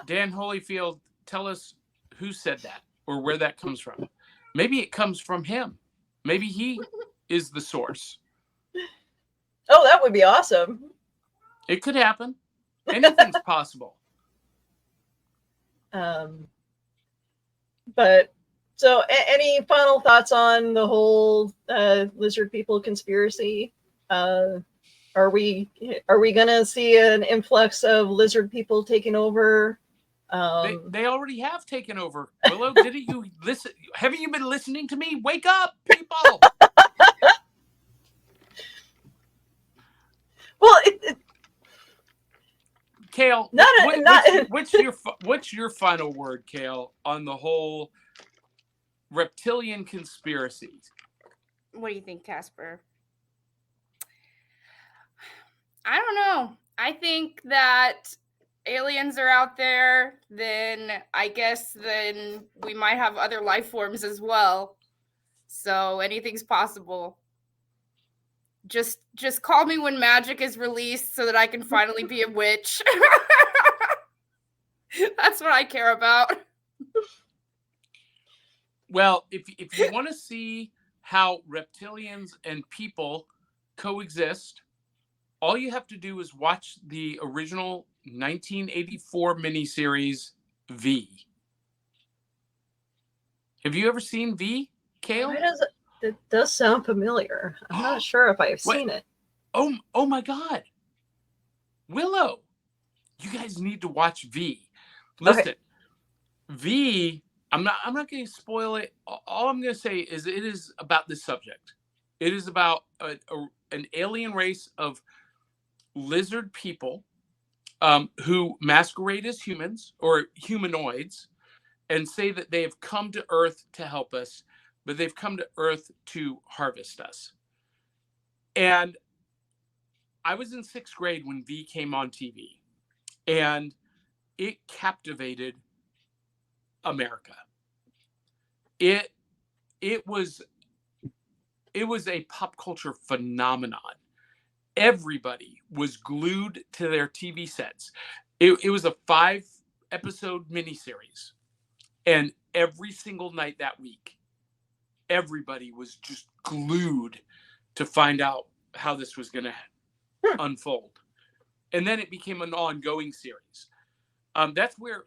[SPEAKER 3] Dan Holyfield, tell us who said that or where that comes from. Maybe it comes from him. Maybe he is the source.
[SPEAKER 1] Oh, that would be awesome.
[SPEAKER 3] It could happen. Anything's possible.
[SPEAKER 1] But so, any final thoughts on the whole lizard people conspiracy? Are we gonna see an influx of lizard people taking over?
[SPEAKER 3] They already have taken over. Willow, didn't you listen? Haven't you been listening to me? Wake up, people!
[SPEAKER 1] Well,
[SPEAKER 3] Kale, what's your final word, Kale, on the whole reptilian conspiracy?
[SPEAKER 2] What do you think, Casper? I don't know. I think that aliens are out there, then I guess then we might have other life forms as well. So anything's possible. Just call me when magic is released so that I can finally be a witch. That's what I care about.
[SPEAKER 3] Well, if you want to see how reptilians and people coexist, all you have to do is watch the original 1984 miniseries V. Have you ever seen V, Kale?
[SPEAKER 1] It does sound familiar. I'm not sure if I've seen it.
[SPEAKER 3] Oh my God. Willow, you guys need to watch V. Listen, okay. V, I'm not going to spoil it. All I'm going to say is it is about this subject. It is about an alien race of lizard people who masquerade as humans or humanoids and say that they have come to Earth to help us, but they've come to Earth to harvest us. And I was in 6th grade when V came on TV, and it captivated America. It was a pop culture phenomenon. Everybody was glued to their TV sets. It was a 5-episode miniseries, and every single night that week, everybody was just glued to find out how this was going to unfold. And then it became an ongoing series. That's where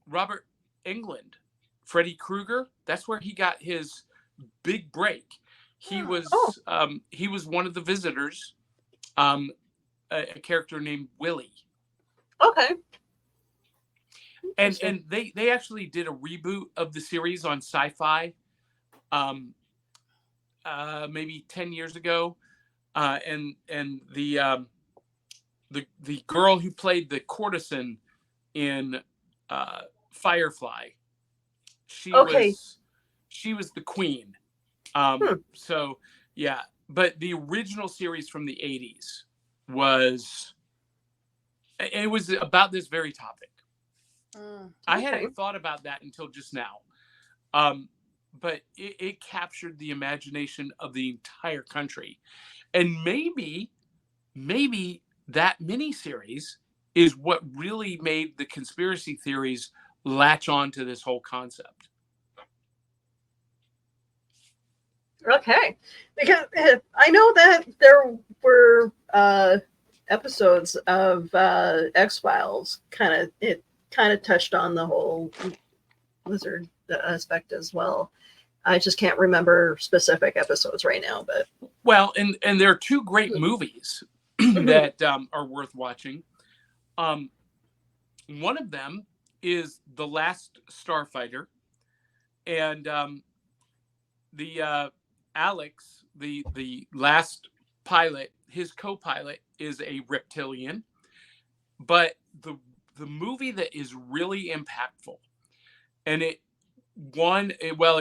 [SPEAKER 3] Robert Englund, Freddy Krueger, that's where he got his big break. He was one of the visitors, a character named Willie.
[SPEAKER 1] Okay.
[SPEAKER 3] And they actually did a reboot of the series on Sci-Fi, maybe 10 years ago, and the girl who played the courtesan in Firefly, she was the queen. So yeah, but the original series from the 80s was about this very topic. I hadn't thought about that until just now. But it captured the imagination of the entire country. And maybe that miniseries is what really made the conspiracy theories latch on to this whole concept.
[SPEAKER 1] Okay. Because I know that there were episodes of X-Files kind of touched on the whole lizard aspect as well. I just can't remember specific episodes right now, but
[SPEAKER 3] well, and there are 2 great movies that are worth watching. One of them is The Last Starfighter, and the Alex, the last pilot, his co-pilot is a Repitilian, but the movie that is really impactful, and it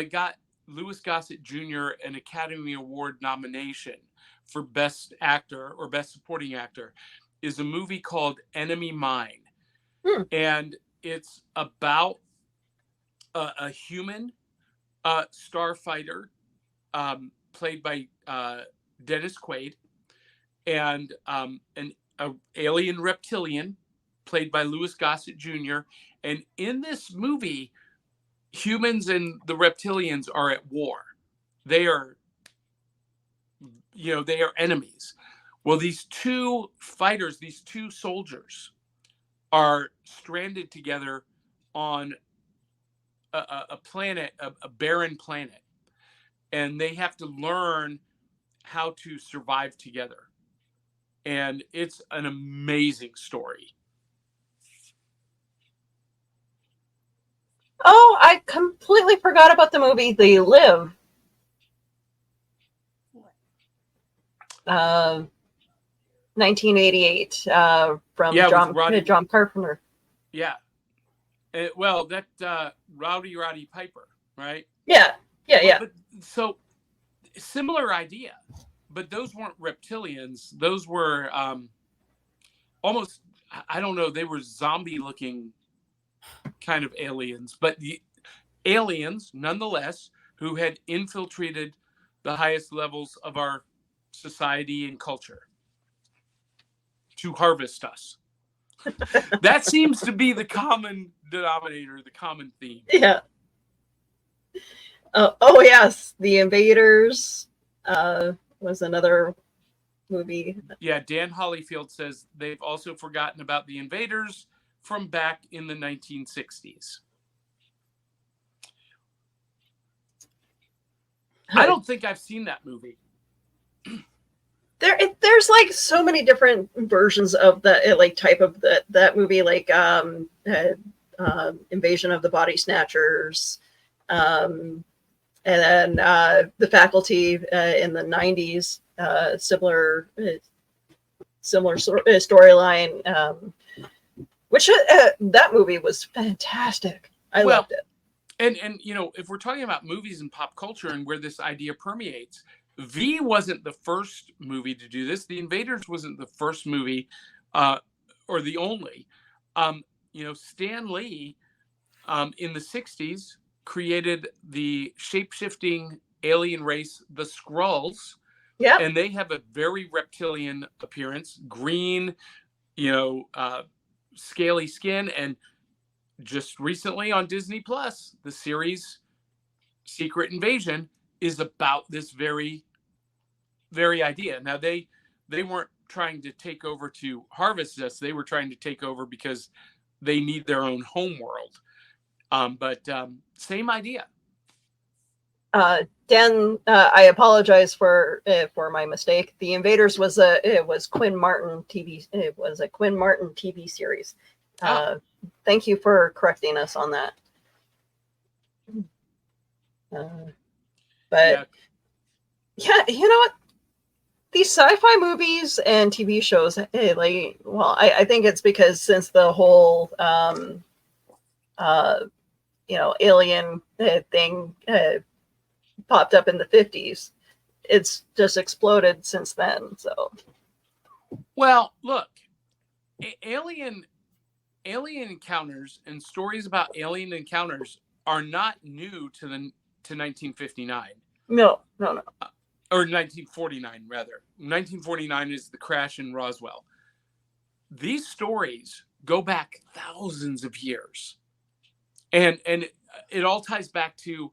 [SPEAKER 3] got Louis Gossett Jr. an Academy Award nomination for Best Actor or Best Supporting Actor, is a movie called Enemy Mine. And it's about a human starfighter played by Dennis Quaid, and an alien reptilian played by Louis Gossett Jr. And in this movie, humans and the reptilians are at war. They are enemies. Well, these 2 fighters, these 2 soldiers, are stranded together on a planet, a barren planet, and they have to learn how to survive together. And it's an amazing story.
[SPEAKER 1] Oh, I completely forgot about the movie They Live. 1988 from John Carpenter.
[SPEAKER 3] Yeah. That Rowdy Piper, right?
[SPEAKER 1] Yeah.
[SPEAKER 3] But, so similar idea, but those weren't reptilians. Those were almost, I don't know, they were zombie-looking kind of aliens, but the aliens, nonetheless, who had infiltrated the highest levels of our society and culture to harvest us. That seems to be the common denominator, the common theme.
[SPEAKER 1] Yeah. Oh yes, The Invaders was another movie.
[SPEAKER 3] Yeah, Dan Hollyfield says they've also forgotten about The Invaders from back in the 1960s. I don't think I've seen that movie.
[SPEAKER 1] There's like so many different versions of the type of that movie, like Invasion of the Body Snatchers, and then The Faculty in the 90s, similar storyline, which that movie was fantastic. I loved it.
[SPEAKER 3] And if we're talking about movies and pop culture and where this idea permeates, V wasn't the first movie to do this. The Invaders wasn't the first movie, or the only. Stan Lee, in the 60s, created the shape-shifting alien race, the Skrulls.
[SPEAKER 1] Yeah.
[SPEAKER 3] And they have a very reptilian appearance, green, scaly skin. And just recently on Disney Plus, the series Secret Invasion is about this very, very idea. Now, they weren't trying to take over to harvest us. They were trying to take over because they need their own home world. But same idea.
[SPEAKER 1] Dan, I apologize for my mistake. The Invaders was Quinn Martin TV. It was a Quinn Martin TV series. Thank you for correcting us on that. But yeah, you know what? These sci-fi movies and TV shows, I think it's because since the whole alien thing popped up in the 50s, it's just exploded since then. So,
[SPEAKER 3] well, look, alien encounters and stories about alien encounters are not new to 1959.
[SPEAKER 1] No.
[SPEAKER 3] Or 1949, rather. 1949 is the crash in Roswell. These stories go back thousands of years. And it all ties back to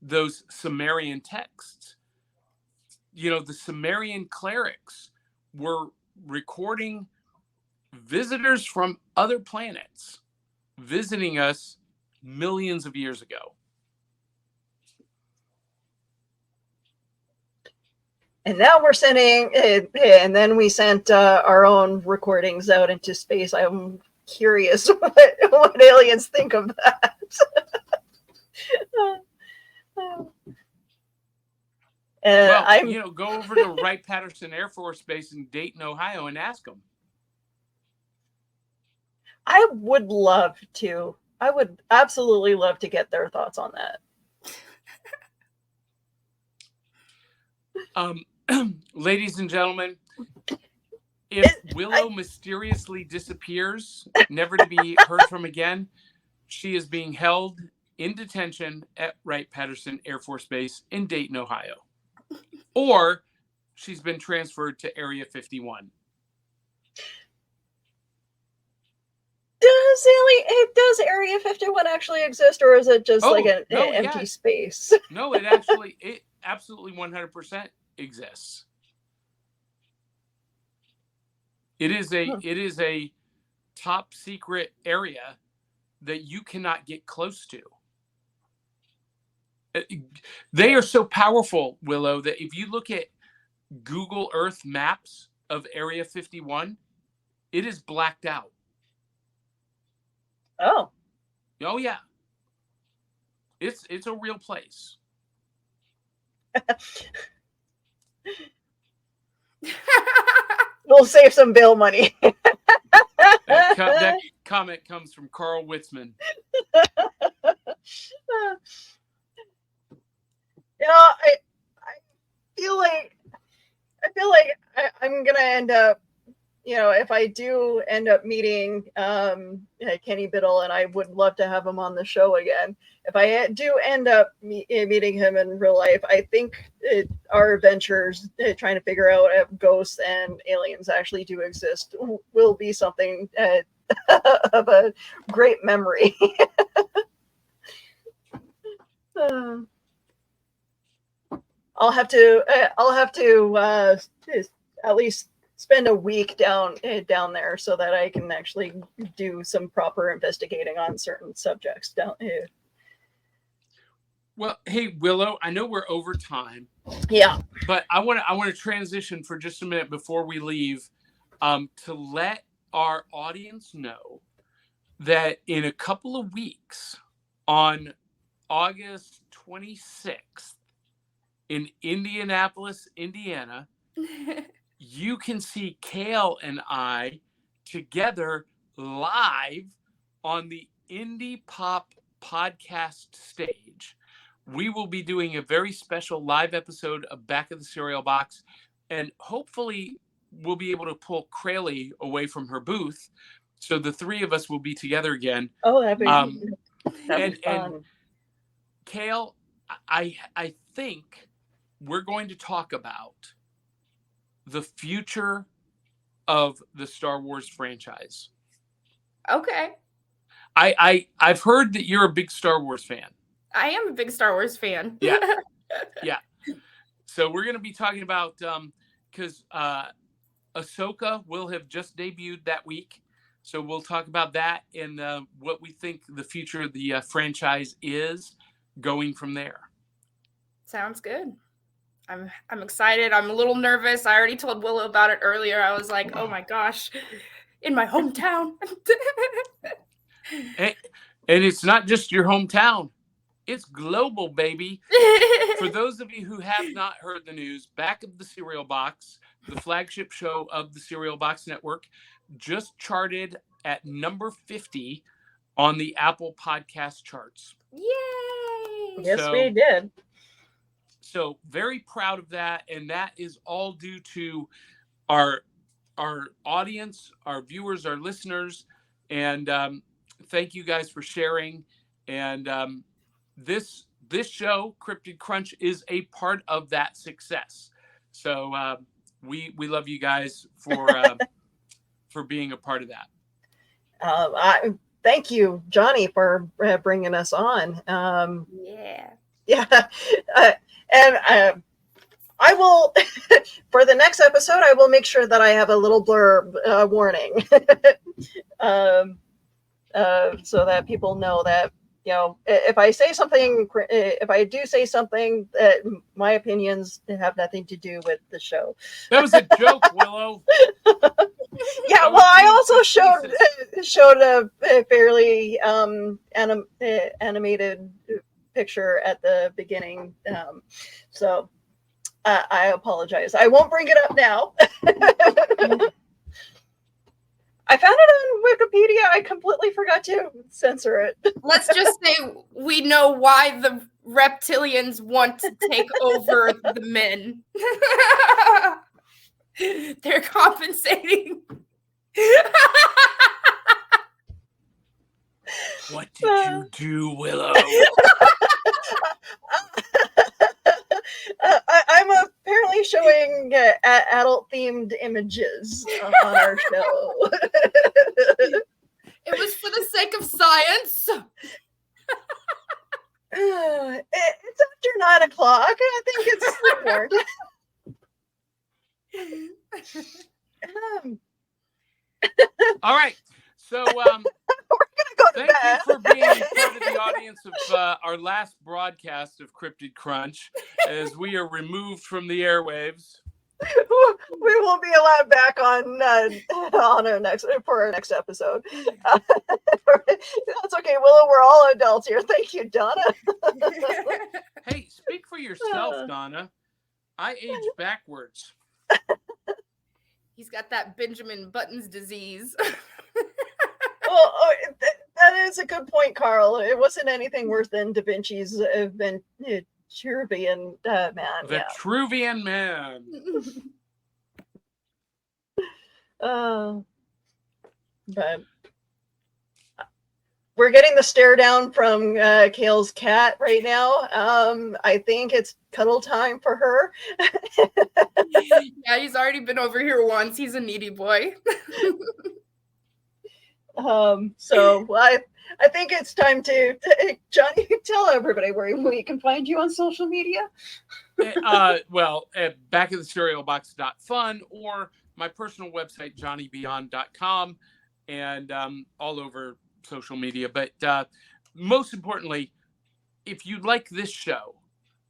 [SPEAKER 3] those Sumerian texts. The Sumerian clerics were recording visitors from other planets visiting us millions of years ago.
[SPEAKER 1] And now we're sending, and then we sent our own recordings out into space. I'm curious what aliens think of that.
[SPEAKER 3] Go over to Wright-Patterson Air Force Base in Dayton, Ohio, and ask them.
[SPEAKER 1] I would love to. I would absolutely love to get their thoughts on that.
[SPEAKER 3] Ladies and gentlemen, if Willow mysteriously disappears, never to be heard from again, she is being held in detention at Wright-Patterson Air Force Base in Dayton, Ohio. Or she's been transferred to Area 51.
[SPEAKER 1] Does Area 51 actually exist, or is it just an empty space?
[SPEAKER 3] No, it absolutely 100% exists. It is a top secret area that you cannot get close to. They are so powerful, Willow, that if you look at Google Earth maps of Area 51, it is blacked out.
[SPEAKER 1] Oh
[SPEAKER 3] yeah. It's a real place.
[SPEAKER 1] We'll save some bail money.
[SPEAKER 3] That comment comes from Carl Witzman.
[SPEAKER 1] I feel like I'm gonna end up, if I do end up meeting Kenny Biddle, and I would love to have him on the show again. If I do end up meeting him in real life, I think our adventures trying to figure out if ghosts and aliens actually do exist will be something of a great memory. I'll have to at least spend a week down there so that I can actually do some proper investigating on certain subjects down here.
[SPEAKER 3] Well, hey Willow, I know we're over time.
[SPEAKER 1] Yeah,
[SPEAKER 3] but I want to transition for just a minute before we leave, to let our audience know that in a couple of weeks, on August 26th, in Indianapolis, Indiana, you can see Kale and I together live on the Indie Pop podcast stage, we will be doing a very special live episode of Back of the Cereal Box, and hopefully we'll be able to pull Kale away from her booth, so the three of us will be together again.
[SPEAKER 1] Oh, that'd be fun.
[SPEAKER 3] And Kale, I think we're going to talk about the future of the Star Wars franchise.
[SPEAKER 2] Okay.
[SPEAKER 3] I've heard that you're a big Star Wars fan.
[SPEAKER 2] I am a big Star Wars fan.
[SPEAKER 3] Yeah. Yeah. So we're going to be talking about, because Ahsoka will have just debuted that week. So we'll talk about that and what we think the future of the franchise is going from there.
[SPEAKER 2] Sounds good. I'm excited. I'm a little nervous. I already told Willow about it earlier. I was like, oh my gosh, in my hometown.
[SPEAKER 3] And it's not just your hometown. It's global, baby. For those of you who have not heard the news, Back of the Cereal Box, the flagship show of the Cereal Box Network, just charted at number 50 on the Apple podcast charts.
[SPEAKER 2] Yay!
[SPEAKER 1] Yes, we did.
[SPEAKER 3] So very proud of that. And that is all due to our audience, our viewers, our listeners. And thank you guys for sharing. And this show, Cryptid Crunch, is a part of that success. So we love you guys for being a part of that.
[SPEAKER 1] I thank you, Johnny, for bringing us on. Yeah. And I will, for the next episode, I will make sure that I have a little blurb warning, so that people know that, you know, if I say something, if I do say something, that my opinions have nothing to do with the show.
[SPEAKER 3] That was a joke, Willow.
[SPEAKER 1] Yeah, well, I also showed a fairly animated picture at the beginning, so I apologize. I won't bring it up now. I found it on Wikipedia. I completely forgot to censor it.
[SPEAKER 2] Let's just say we know why the reptilians want to take over the men. They're compensating.
[SPEAKER 3] What did you do, Willow?
[SPEAKER 1] I'm apparently showing adult-themed images on our show.
[SPEAKER 2] It was for the sake of science.
[SPEAKER 1] It's after 9 o'clock. I think it's important.
[SPEAKER 3] All right. So
[SPEAKER 1] we're gonna go to
[SPEAKER 3] thank
[SPEAKER 1] bed.
[SPEAKER 3] you for being part of the audience of our last broadcast of Cryptid Crunch, as we are removed from the airwaves.
[SPEAKER 1] We will be allowed back on our next episode. That's okay, Willow. We're all adults here. Thank you, Donna.
[SPEAKER 3] Hey, speak for yourself, Donna. I age backwards.
[SPEAKER 2] He's got that Benjamin Buttons disease.
[SPEAKER 1] Well, that is a good point, Carl. It wasn't anything worse than Da Vinci's Vitruvian man.
[SPEAKER 3] Vitruvian man.
[SPEAKER 1] But we're getting the stare down from Kale's cat right now. I think it's cuddle time for her.
[SPEAKER 2] Yeah, he's already been over here once. He's a needy boy.
[SPEAKER 1] So I think it's time to Johnny, tell everybody where we can find you on social media.
[SPEAKER 3] Well, at backofthecerealbox.fun or my personal website, johnnybeyond.com, and all over social media. But most importantly, if you like this show,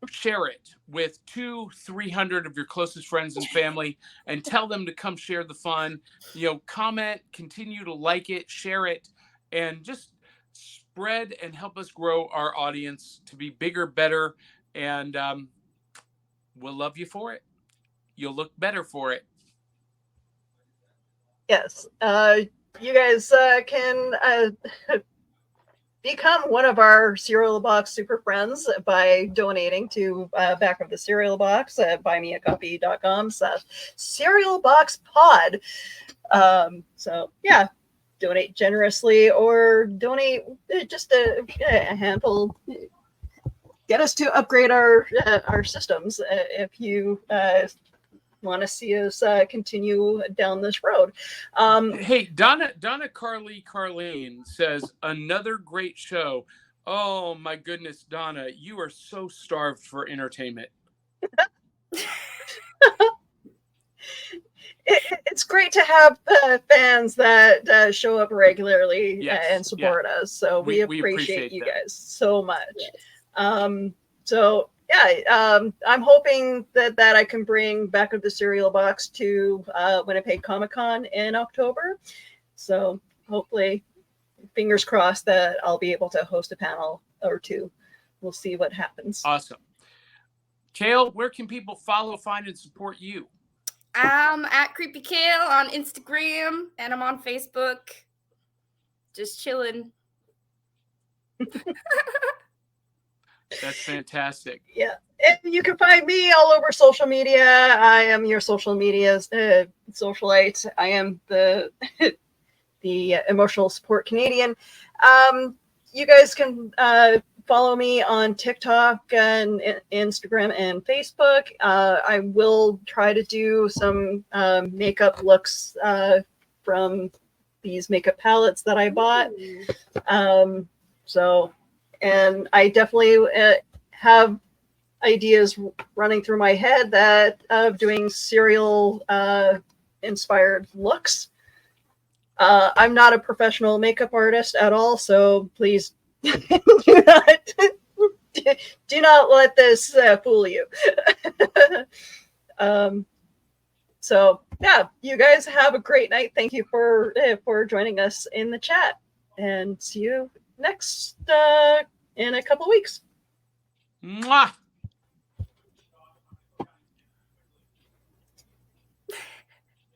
[SPEAKER 3] share it with 200-300 of your closest friends and family and tell them to come share the fun. You know, comment, continue to like it, share it, and just spread and help us grow our audience to be bigger, better, and we'll love you for it. You'll look better for it.
[SPEAKER 1] Yes. You guys can become one of our Cereal Box super friends by donating to back of the Cereal Box at buymeacoffee.com/Cereal Box Pod. So yeah, donate generously or donate just a handful. Get us to upgrade our systems if you want to see us continue down this road.
[SPEAKER 3] Hey, Donna Carlene says, another great show. Oh my goodness, Donna, you are so starved for entertainment.
[SPEAKER 1] It's great to have fans that show up regularly and support us. So we appreciate you guys so much. Yes. So yeah, I'm hoping that I can bring Back of the Cereal Box to Winnipeg Comic-Con in October. So hopefully, fingers crossed that I'll be able to host a panel or two. We'll see what happens.
[SPEAKER 3] Awesome. Kale, where can people follow, find, and support you?
[SPEAKER 2] I'm at Creepy Kale on Instagram, and I'm on Facebook. Just chilling.
[SPEAKER 3] That's fantastic.
[SPEAKER 1] Yeah. And you can find me all over social media. I am your social media socialite. I am the emotional support Canadian. You guys can follow me on TikTok and Instagram and Facebook. I will try to do some makeup looks from these makeup palettes that I bought. And I definitely have ideas running through my head that of doing cereal inspired looks. I'm not a professional makeup artist at all, so please do not let this fool you. So yeah, you guys have a great night. Thank you for joining us in the chat, and see you next in a couple weeks.
[SPEAKER 3] Mwah!